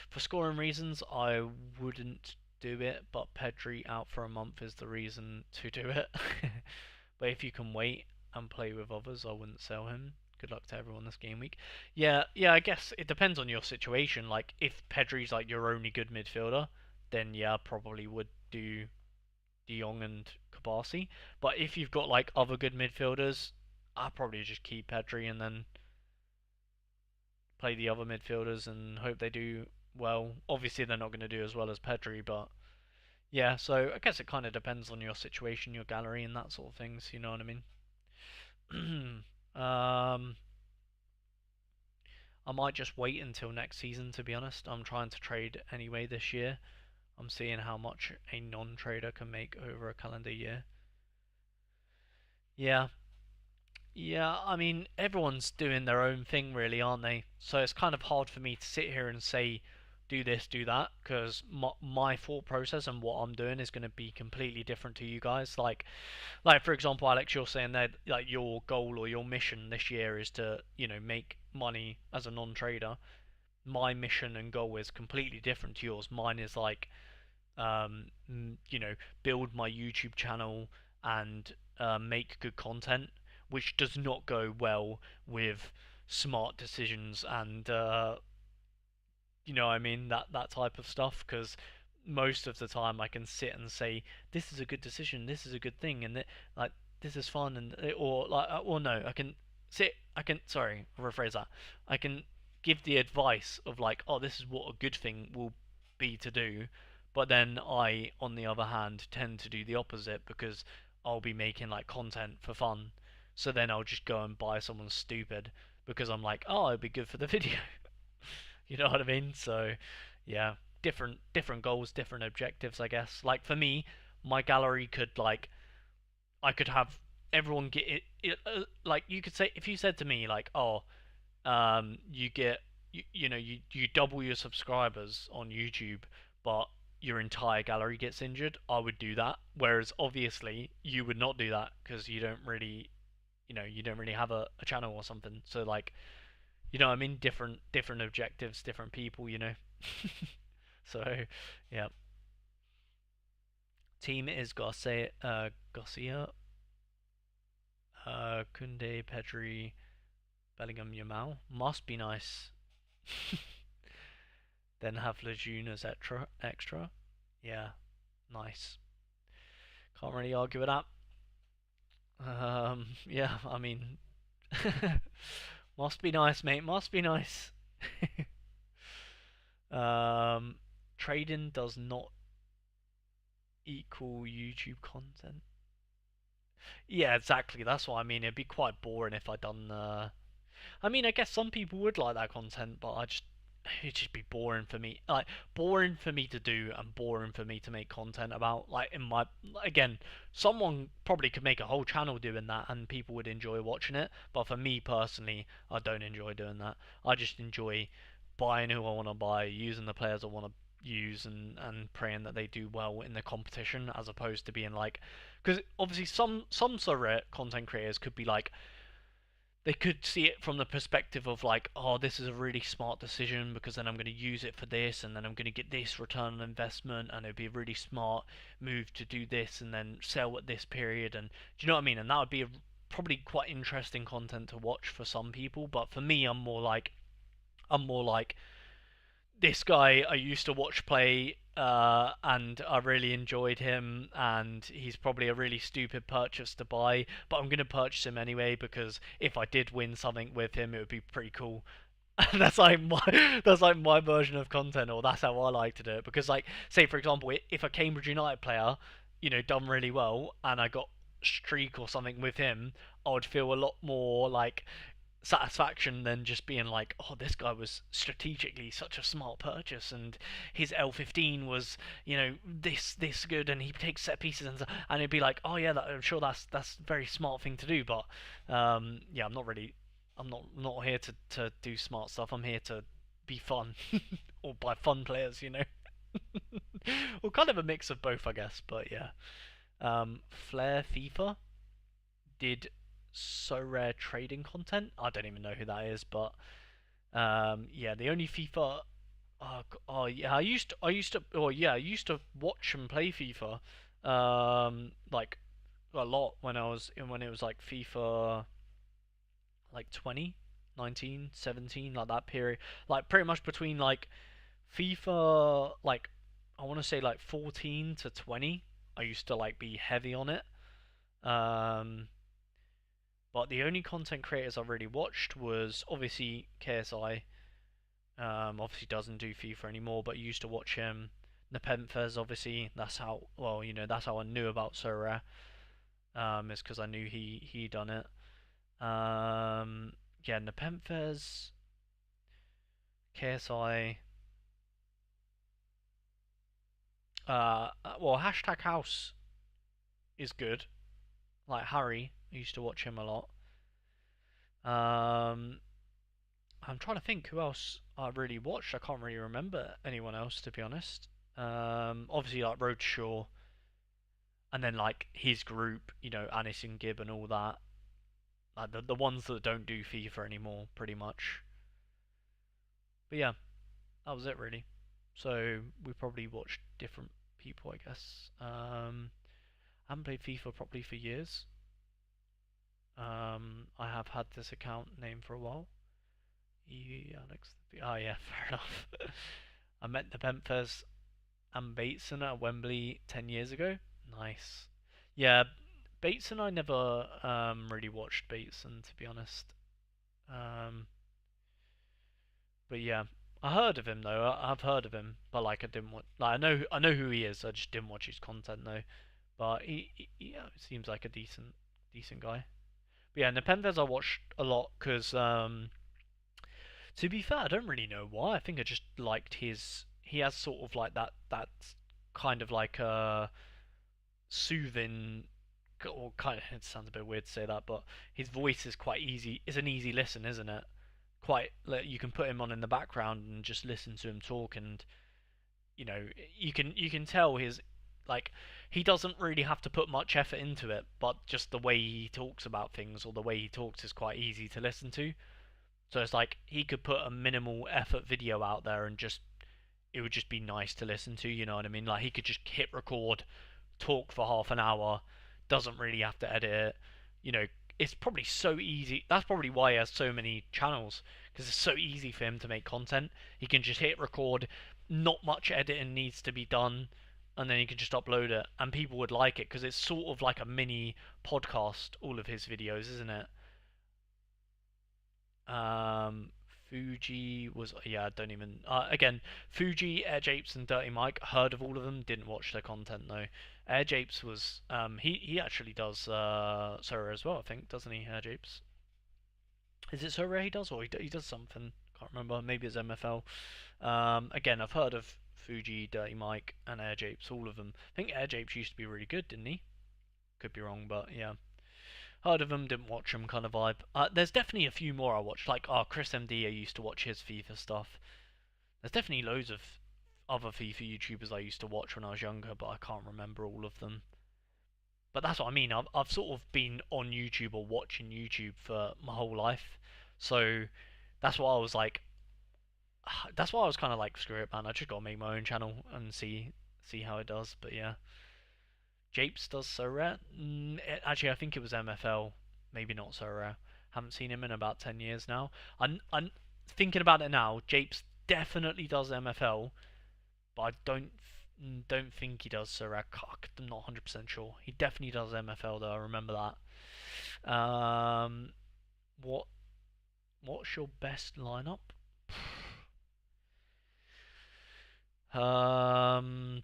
For scoring reasons, I wouldn't do it, but Pedri out for a month is the reason to do it. But if you can wait and play with others, I wouldn't sell him. Good luck to everyone this game week. Yeah, I guess it depends on your situation. Like if Pedri's like your only good midfielder, then yeah, probably would do De Jong and Kabasi. But if you've got like other good midfielders, I'd probably just keep Pedri and then play the other midfielders and hope they do well. Obviously, they're not going to do as well as Pedri, but yeah. So I guess it kind of depends on your situation, your gallery, and that sort of things. You know what I mean? I might just wait until next season. To be honest, I'm trying to trade anyway this year. I'm seeing how much a non-trader can make over a calendar year. Yeah, yeah, I mean, everyone's doing their own thing, really, aren't they? So it's kind of hard for me to sit here and say, do this, do that, because my thought process and what I'm doing is going to be completely different to you guys. Like for example, Alex, you're saying that like your goal or your mission this year is to, make money as a non-trader. My mission and goal is completely different to yours. Mine is like um, build my YouTube channel and make good content, which does not go well with smart decisions and I mean that type of stuff because most of the time I can sit and say this is a good decision, this is a good thing, and like this is fun, and or no, I can sorry, rephrase that. I can give the advice of like, oh, this is what a good thing will be to do, but then I, on the other hand, tend to do the opposite because I'll be making like content for fun. So then I'll just go and buy someone stupid because I'm like, oh, it'd be good for the video. You know what I mean? So, yeah, different goals, different objectives, I guess. Like for me, my gallery could like I could have everyone get like you could say if you said to me like, oh, you get you double your subscribers on YouTube, but your entire gallery gets injured, I would do that. Whereas obviously you would not do that because you don't really have a channel or something. So like I mean, different objectives, different people. So yeah. Team is Garcia, Kunde, Pedri, Bellingham, Yamal. Must be nice. Then have Lejeune as extra. Yeah, nice. Can't really argue with that. Yeah, I mean, must be nice, mate. Must be nice. um, Trading does not equal YouTube content. Yeah, exactly. That's what I mean. It'd be quite boring if I done. I mean, I guess some people would like that content, but it'd just be boring for me. Like boring for me to do and boring for me to make content about. Like in my again, someone probably could make a whole channel doing that, and people would enjoy watching it. But for me personally, I don't enjoy doing that. I just enjoy buying who I want to buy, using the players I want to use, and praying that they do well in the competition, as opposed to being like, because obviously some Sorare content creators could be like, they could see it from the perspective of like, oh, this is a really smart decision because then I'm going to use it for this, and then I'm going to get this return on investment, and it'd be a really smart move to do this and then sell at this period. And do you know what I mean? And that would be probably quite interesting content to watch for some people, but for me, I'm more like this guy I used to watch play, and I really enjoyed him, and he's probably a really stupid purchase to buy, but I'm gonna purchase him anyway because if I did win something with him, it would be pretty cool. And that's like my version of content, or that's how I like to do it. Because like, say for example, if a Cambridge United player, done really well, and I got streak or something with him, I would feel a lot more like satisfaction than just being like, oh, this guy was strategically such a smart purchase, and his L15 was, this good, and he takes set pieces, and it'd be like, oh yeah, I'm sure that's a very smart thing to do, but yeah, I'm not here to do smart stuff. I'm here to be fun or buy fun players. Well, kind of a mix of both, I guess, but yeah. Flair FIFA did Sorare trading content. I don't even know who that is, but yeah, the only FIFA. Oh yeah, I used to watch and play FIFA, like a lot when it was like FIFA like 20, 19, 17, like that period, like pretty much between like FIFA like I want to say like 14 to 20. I used to like be heavy on it. Um, But the only content creators I really watched was obviously KSI. Obviously doesn't do FIFA anymore, but used to watch him. Nepenthez, obviously, that's how I knew about Sorare. Is because I knew he done it. Yeah, Nepenthez, KSI. Well, hashtag House is good. Like Harry, I used to watch him a lot. Um, I'm trying to think who else I really watched. I can't really remember anyone else, to be honest. Obviously like Roadshaw, and then like his group, Anis and Gibb and all that. Like the ones that don't do FIFA anymore, pretty much. But yeah, that was it really. So we probably watched different people, I guess. I haven't played FIFA properly for years. I have had this account name for a while. Alex. Oh yeah, fair enough. I met the Nepenthez and Bateson at Wembley 10 years ago. Nice. Yeah, Bateson, I never really watched Bateson, to be honest. Um, but yeah, I heard of him though. I've heard of him, but like I didn't watch. Like I know who he is. I just didn't watch his content though. But yeah, seems like a decent guy. But yeah, Nepenthez I watched a lot because to be fair, I don't really know why. I think I just liked his. He has sort of like that kind of like soothing, or kind of, it sounds a bit weird to say that, but his voice is quite easy. It's an easy listen, isn't it? Quite like you can put him on in the background and just listen to him talk, and you know you can tell his like he doesn't really have to put much effort into it, but just the way he talks about things or the way he talks is quite easy to listen to. So it's like he could put a minimal effort video out there and just it would just be nice to listen to, you know what I mean? Like he could just hit record, talk for half an hour, doesn't really have to edit it. You know, it's probably so easy. That's probably why he has so many channels, because it's so easy for him to make content. He can just hit record, not much editing needs to be done, and then he can just upload it, and people would like it because it's sort of like a mini podcast. All of his videos, isn't it? Um, Fuji was, yeah, I don't even again, Fuji, Air Japes, and Dirty Mike. Heard of all of them, didn't watch their content though. Air Japes was he actually does Sorare as well, I think, doesn't he? Air Japes. Is it Sorare he does, or he does something? Can't remember. Maybe it's MFL. Again, I've heard of Fuji, Dirty Mike, and Air Japes, all of them. I think Air Japes used to be really good, didn't he? Could be wrong, but yeah. Heard of them, didn't watch them, kind of vibe. There's definitely a few more I watched, like Chris MD. I used to watch his FIFA stuff. There's definitely loads of other FIFA YouTubers I used to watch when I was younger, but I can't remember all of them. But that's what I mean. I've sort of been on YouTube or watching YouTube for my whole life, so that's why I was like, that's why I was kind of like, screw it, man. I just gotta make my own channel and see how it does. But yeah. Japes does so rare. Actually, I think it was MFL. Maybe not so rare. Haven't seen him in about 10 years now. I'm thinking about it now. Japes definitely does MFL, but I don't think he does so rare. I'm not 100% sure. He definitely does MFL though. I remember that. What what's your best lineup? Um,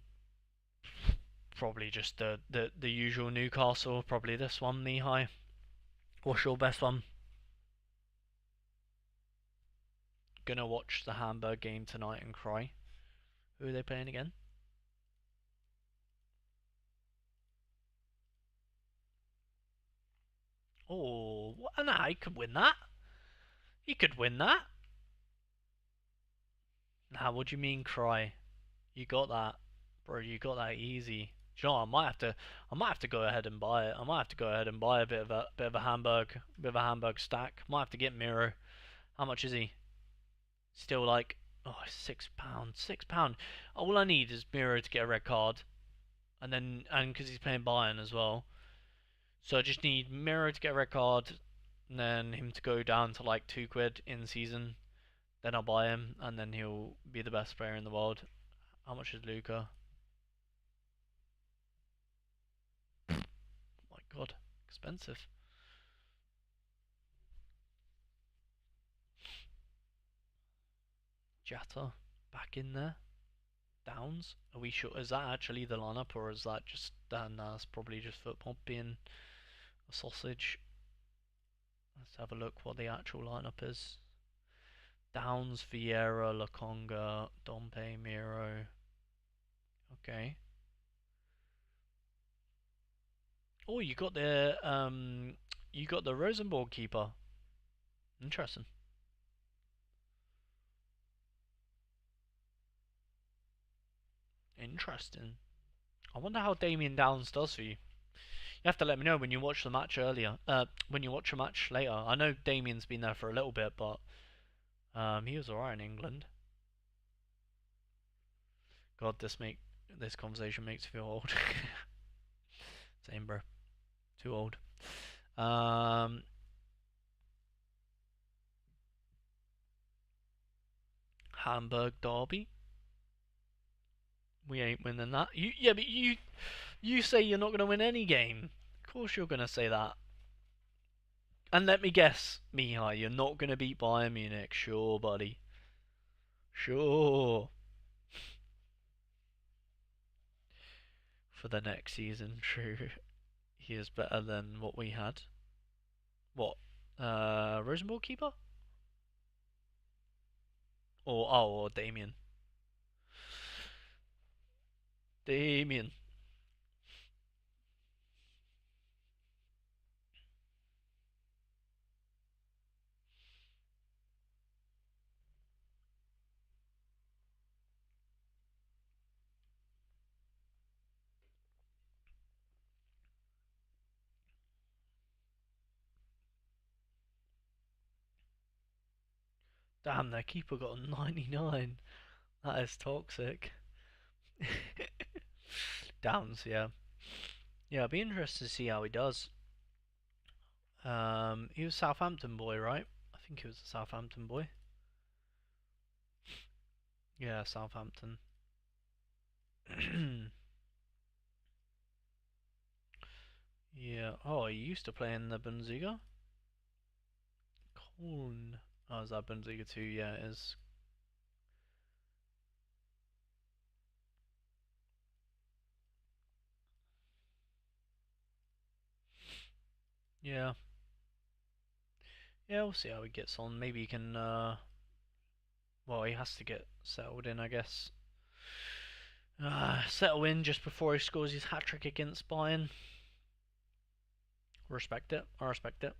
Probably just the usual Newcastle. Probably this one, knee high. What's your best one? Gonna watch the Hamburg game tonight and cry. Who are they playing again? Oh, nah, he could win that. He could win that. Nah, what do you mean cry? You got that, bro. You got that easy. Do you know what, I might have to go ahead and buy it. I might have to go ahead and buy a bit of a Hamburg stack. Might have to get Miro. How much is he? Still like, oh, £6. £6. All I need is Miro to get a red card, and because he's playing Bayern as well. So I just need Miro to get a red card, and then him to go down to like £2 in season. Then I'll buy him, and then he'll be the best player in the world. How much is Luca? My God, expensive. Jatta back in there. Downs. Are we sure? Is that actually the lineup, or is that just nah, that's probably just football being a sausage. Let's have a look what the actual lineup is. Downs, Vieira, Lakonga, Dompe, Miro. Okay. Oh, you got the Rosenborg keeper. Interesting. Interesting. I wonder how Damien Downs does for you. You have to let me know when you watch the match earlier. When you watch a match later. I know Damien's been there for a little bit, but he was alright in England. God, this conversation makes me feel old. Same, bro. Too old. Um, Hamburg Derby. We ain't winning that. Yeah, but you say you're not gonna win any game. Of course you're gonna say that. And let me guess, Mihai, you're not gonna beat Bayern Munich, sure, buddy. Sure. For the next season, true. He is better than what we had. What? Rosenborg keeper? Or Damien. Damien. Damn, their keeper got a 99. That is toxic. Downs, yeah. Yeah, it'd be interesting to see how he does. He was Southampton boy, right? I think he was a Southampton boy. Yeah, Southampton. Yeah. Oh, he used to play in the Bundesliga. Köln. Oh, is that Bundesliga 2? Yeah, it is. Yeah. Yeah, we'll see how he gets on. Maybe he can, well, he has to get settled in, I guess. Settle in just before he scores his hat trick against Bayern. Respect it. I respect it.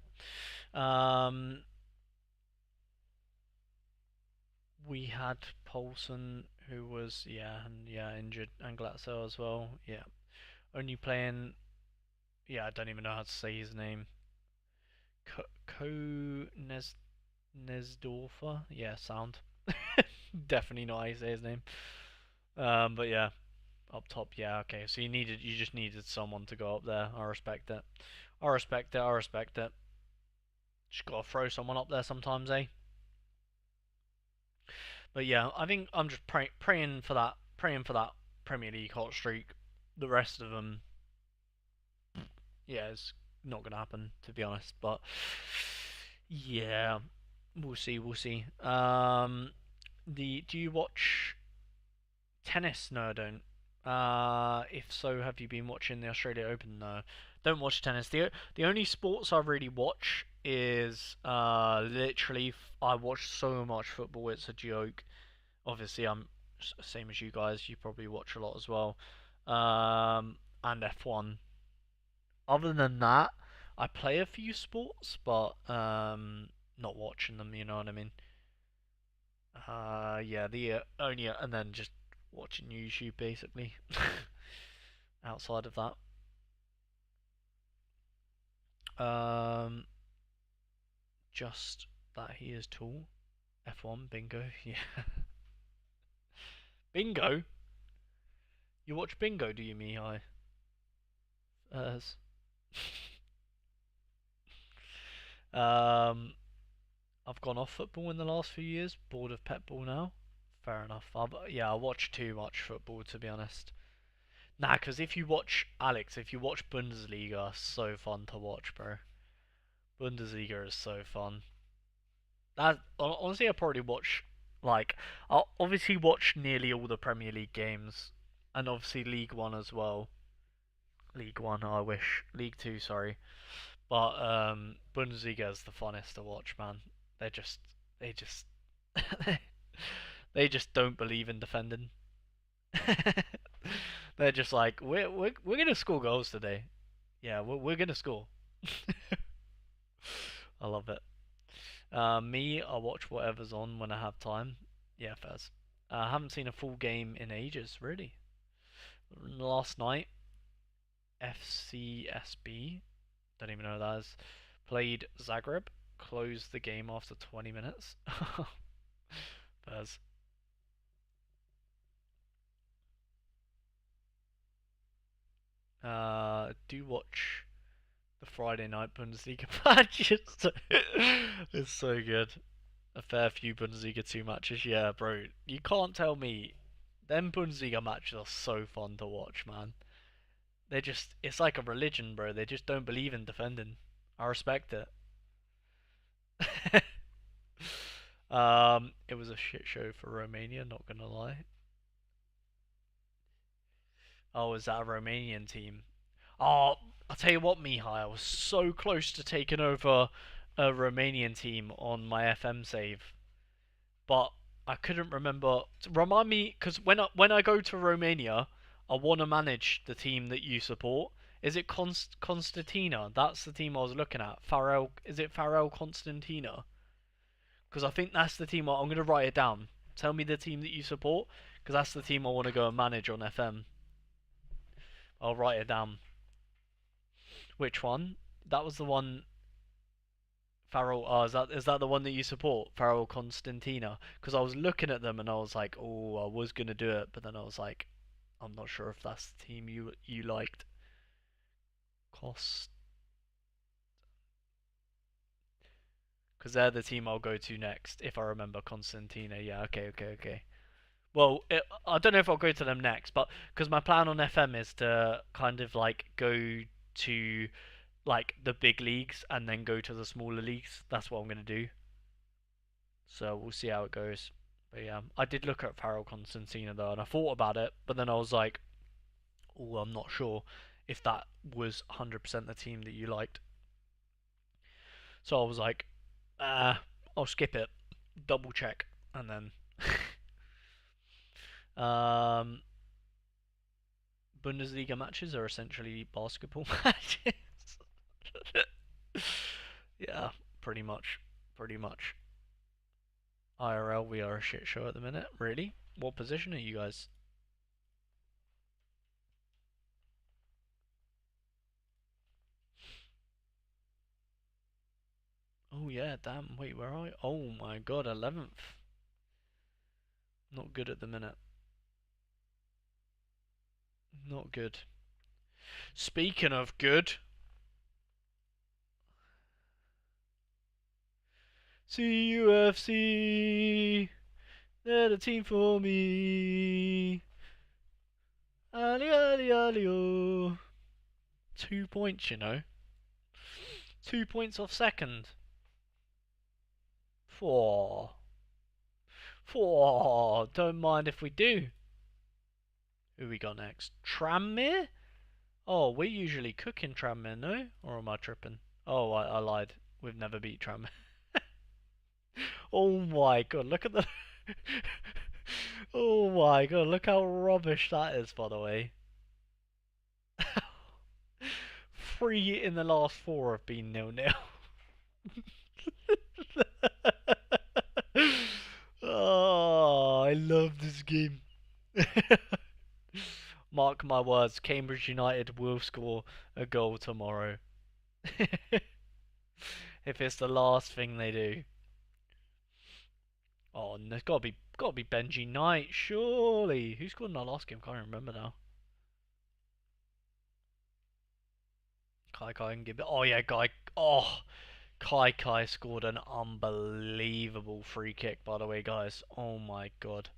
Um, we had Paulson, who was injured, and Glatzel as well. Yeah, only playing. Yeah, I don't even know how to say his name. Ko Nesdorfer. Yeah, sound. Definitely not how you say his name. But yeah, up top. Yeah, okay. So you just needed someone to go up there. I respect it. I respect it. I respect it. Just gotta throw someone up there sometimes, eh? But yeah, I think I'm just praying for that Premier League hot streak. The rest of them, yeah, it's not gonna happen to be honest. But yeah, we'll see, we'll see. Do you watch tennis? No, I don't. If so, have you been watching the Australia Open? No, don't watch tennis. The only sports I really watch is literally I watch so much football. It's a joke. Obviously, I'm same as you guys. You probably watch a lot as well. And F1. Other than that, I play a few sports, but not watching them. You know what I mean? Yeah, the only and then just watching YouTube basically. Outside of that, just that he is tall. F1 bingo. Yeah, bingo. You watch bingo, do you, Mihai? Uh, um, I've gone off football in the last few years. Bored of pet ball now. Fair enough. Yeah, I watch too much football to be honest. Nah, because if you watch Alex, if you watch Bundesliga, so fun to watch, bro. Bundesliga is so fun. That honestly, I probably watch like I'll obviously watch nearly all the Premier League games, and obviously League One as well. League One, I wish. League Two, sorry. But Bundesliga is the funnest to watch, man. They're just they just they just don't believe in defending. They're just like we're gonna score goals today. Yeah, we're gonna score. I love it. Me, I watch whatever's on when I have time. Yeah, Fez. I haven't seen a full game in ages, really. Last night, FCSB, don't even know what that is, played Zagreb, closed the game after 20 minutes. Fez. Do watch the Friday night Bundesliga match. It's so good. A fair few Bundesliga 2 matches. Yeah, bro. You can't tell me. Them Bundesliga matches are so fun to watch, man. It's like a religion, bro. They just don't believe in defending. I respect it. It was a shit show for Romania, not gonna lie. Oh, is that a Romanian team? Oh, I'll tell you what, Mihai, I was so close to taking over a Romanian team on my FM save, but I couldn't remember. Remind me, because when I go to Romania, I want to manage the team that you support. Is it Constantina? That's the team I was looking at. Farrell, is it Farrell Constantina? Because I think that's the team. I'm gonna write it down. Tell me the team that you support, because that's the team I want to go and manage on FM. I'll write it down. Which one? That was the one. Farrell. Oh, is that the one that you support? Farrell Constantina. Because I was looking at them and I was like, oh, I was gonna do it, but then I was like, I'm not sure if that's the team you liked. Cost. Because they're the team I'll go to next, if I remember Constantina. Yeah, okay. Well, I don't know if I'll go to them next, but because my plan on FM is to kind of like go to like the big leagues and then go to the smaller leagues. That's what I'm gonna do. So we'll see how it goes. But yeah, I did look at Farrell Constantina though, and I thought about it, but then I was like, oh, I'm not sure if that was 100% the team that you liked. So I was like, I'll skip it, double check, and then um, Bundesliga matches are essentially basketball matches. Yeah, pretty much. Pretty much. IRL, we are a shit show at the minute. Really? What position are you guys? Oh yeah, damn. Wait, where are I? Oh my god, 11th. Not good at the minute. Not good. Speaking of good, CUFC, they're the team for me. Ali ali ali oh. 2 points, you know. 2 points off second. Four. Four. Don't mind if we do. Who we got next? Tranmere? Oh, we usually cook in Tranmere, no? Or am I tripping? Oh, I lied. We've never beat Tranmere. Oh my god, look at the... Oh my god, look how rubbish that is, by the way. 3 in the last 4 have been 0-0. Oh, I love this game. Mark my words, Cambridge United will score a goal tomorrow. If it's the last thing they do. Oh, and there's gotta be Benji Knight, surely. Who scored in our last game? Can't remember now. Kai and Gibbet. Oh yeah, Guy. Oh, Kai scored an unbelievable free kick, by the way, guys. Oh my god.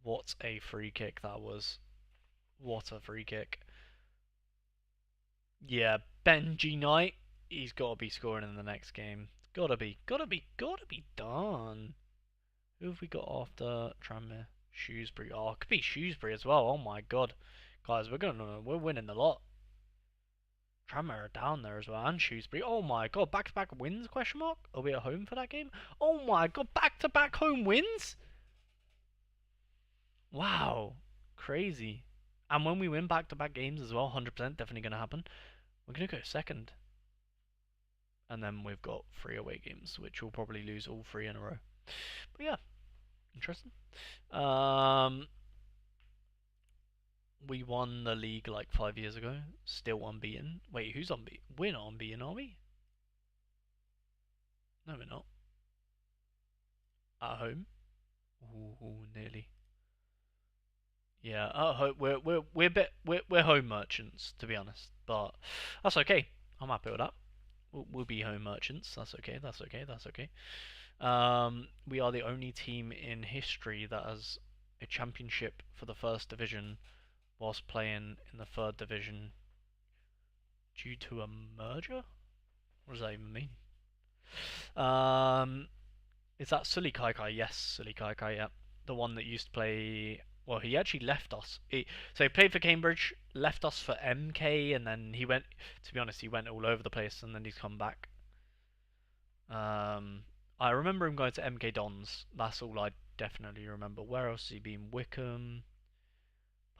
What a free kick that was. What a free kick. Yeah, Benji Knight, he's got to be scoring in the next game. Gotta be done. Who have we got after Tranmere? Shrewsbury. Oh, it could be Shrewsbury as well. Oh my god. Guys, we're winning a lot. Tranmere are down there as well, and Shrewsbury. Oh my god, back-to-back wins? Question mark. Are we at home for that game? Oh my god, back-to-back home wins? Wow, crazy. And when we win back-to-back games as well, 100% definitely gonna happen. We're gonna go second, and then we've got 3 away games, which we'll probably lose all 3 in a row. But yeah, interesting. We won the league like 5 years ago, still unbeaten. Wait, who's unbeaten? We're not unbeaten, are we? No, we're not. At home. Ooh, nearly. Yeah, at home, we're home merchants, to be honest, but that's okay. I'm happy with that. We'll be home merchants. That's okay. That's okay. That's okay. We are the only team in history that has a championship for the first division whilst playing in the third division due to a merger. What does that even mean? Is that Sully Kai? Yes, Sully Kai. Yeah, the one that used to play. Well, he actually left us. So he played for Cambridge, left us for MK, and then he went. To be honest, he went all over the place, and then he's come back. I remember him going to MK Dons. That's all I definitely remember. Where else has he been? Wickham,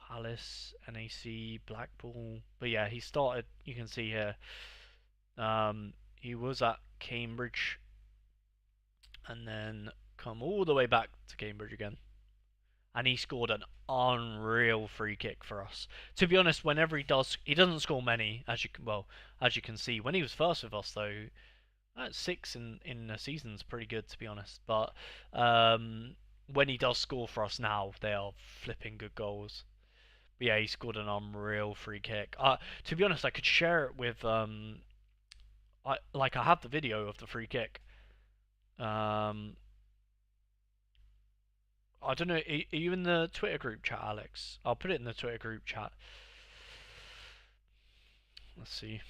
Palace, NAC, Blackpool. But yeah, he started. You can see here. He was at Cambridge, and then come all the way back to Cambridge again. And he scored an unreal free kick for us. To be honest, whenever he doesn't score many, as you can see. When he was first with us, though, 6 in a season's pretty good, to be honest. But when he does score for us now, they are flipping good goals. But yeah, he scored an unreal free kick. To be honest, I could share it with I have the video of the free kick. Um, I don't know. Are you in the Twitter group chat, Alex? I'll put it in the Twitter group chat. Let's see.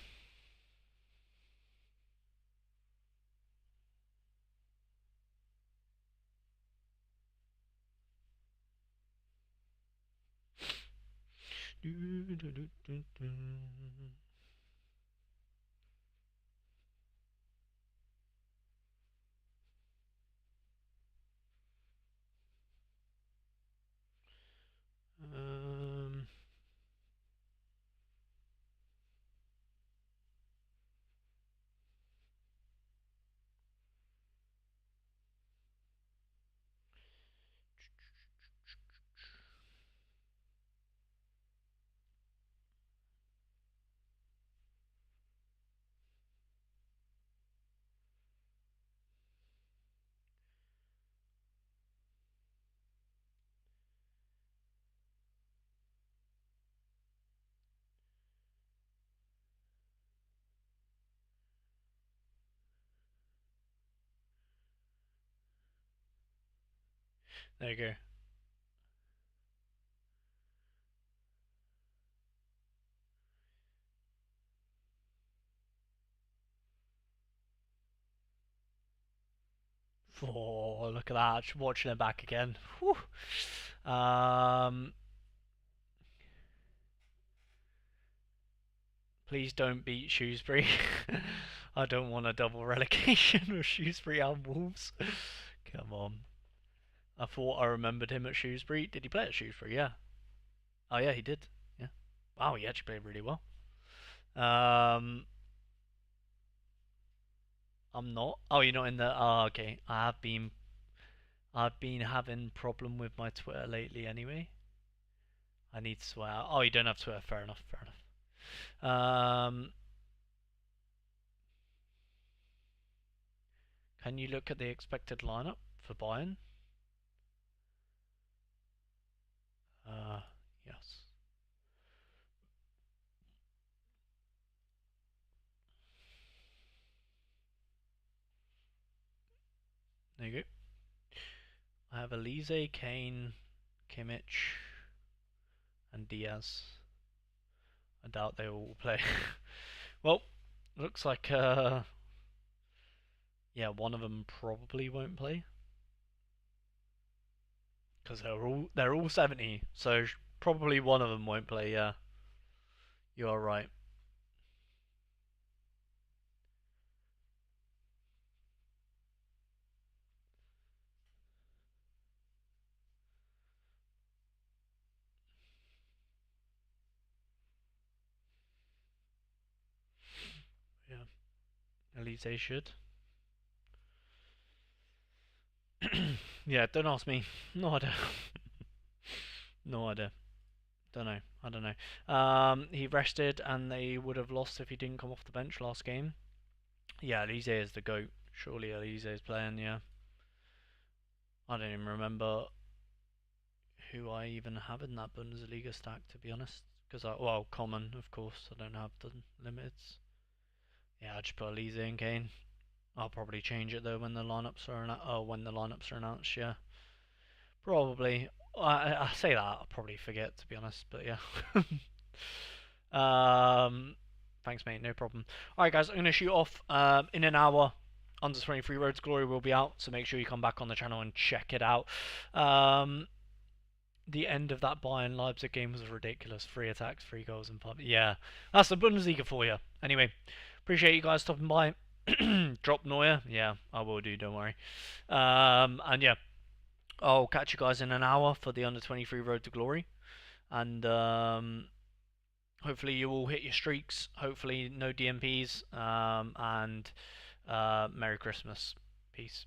Um, there you go. Oh, look at that! Watching it back again. Whew. Please don't beat Shrewsbury. I don't want a double relegation with Shrewsbury and Wolves. Come on. I thought I remembered him at Shrewsbury. Did he play at Shrewsbury? Yeah. Oh yeah, he did. Yeah. Wow, he actually played really well. I'm not. Oh, you're not in the. Oh, okay. I've been having problem with my Twitter lately. Anyway, I need to swear. Oh, you don't have Twitter. Fair enough. Fair enough. Can you look at the expected lineup for Bayern? Yes. There you go. I have Elise, Kane, Kimmich, and Diaz. I doubt they will play. Well, looks like yeah, one of them probably won't play because they're all 70, so probably one of them won't play. Yeah, you are right. Yeah, Elise should. Yeah, don't ask me. No idea. No idea. Don't know. I don't know. He rested, and they would have lost if he didn't come off the bench last game. Yeah, Elise is the goat. Surely Elise is playing. Yeah, I don't even remember who I even have in that Bundesliga stack, to be honest. Because well, common, of course. I don't have the limiteds. Yeah, I just put Elise and Kane. I'll probably change it though when the lineups are announced. Oh, when the lineups are announced, yeah, probably. I say that, I'll probably forget, to be honest. But yeah. Thanks, mate. No problem. All right, guys, I'm gonna shoot off. In an hour, Under 23 Road to Glory will be out, so make sure you come back on the channel and check it out. The end of that Bayern Leipzig game was ridiculous. 3 attacks, 3 goals, and 5. Yeah, that's the Bundesliga for you. Anyway, appreciate you guys stopping by. Drop Neuer. Yeah, I will do. Don't worry. And yeah, I'll catch you guys in an hour for the Under 23 Road to Glory, and hopefully you all hit your streaks. Hopefully no DMPs. And Merry Christmas. Peace.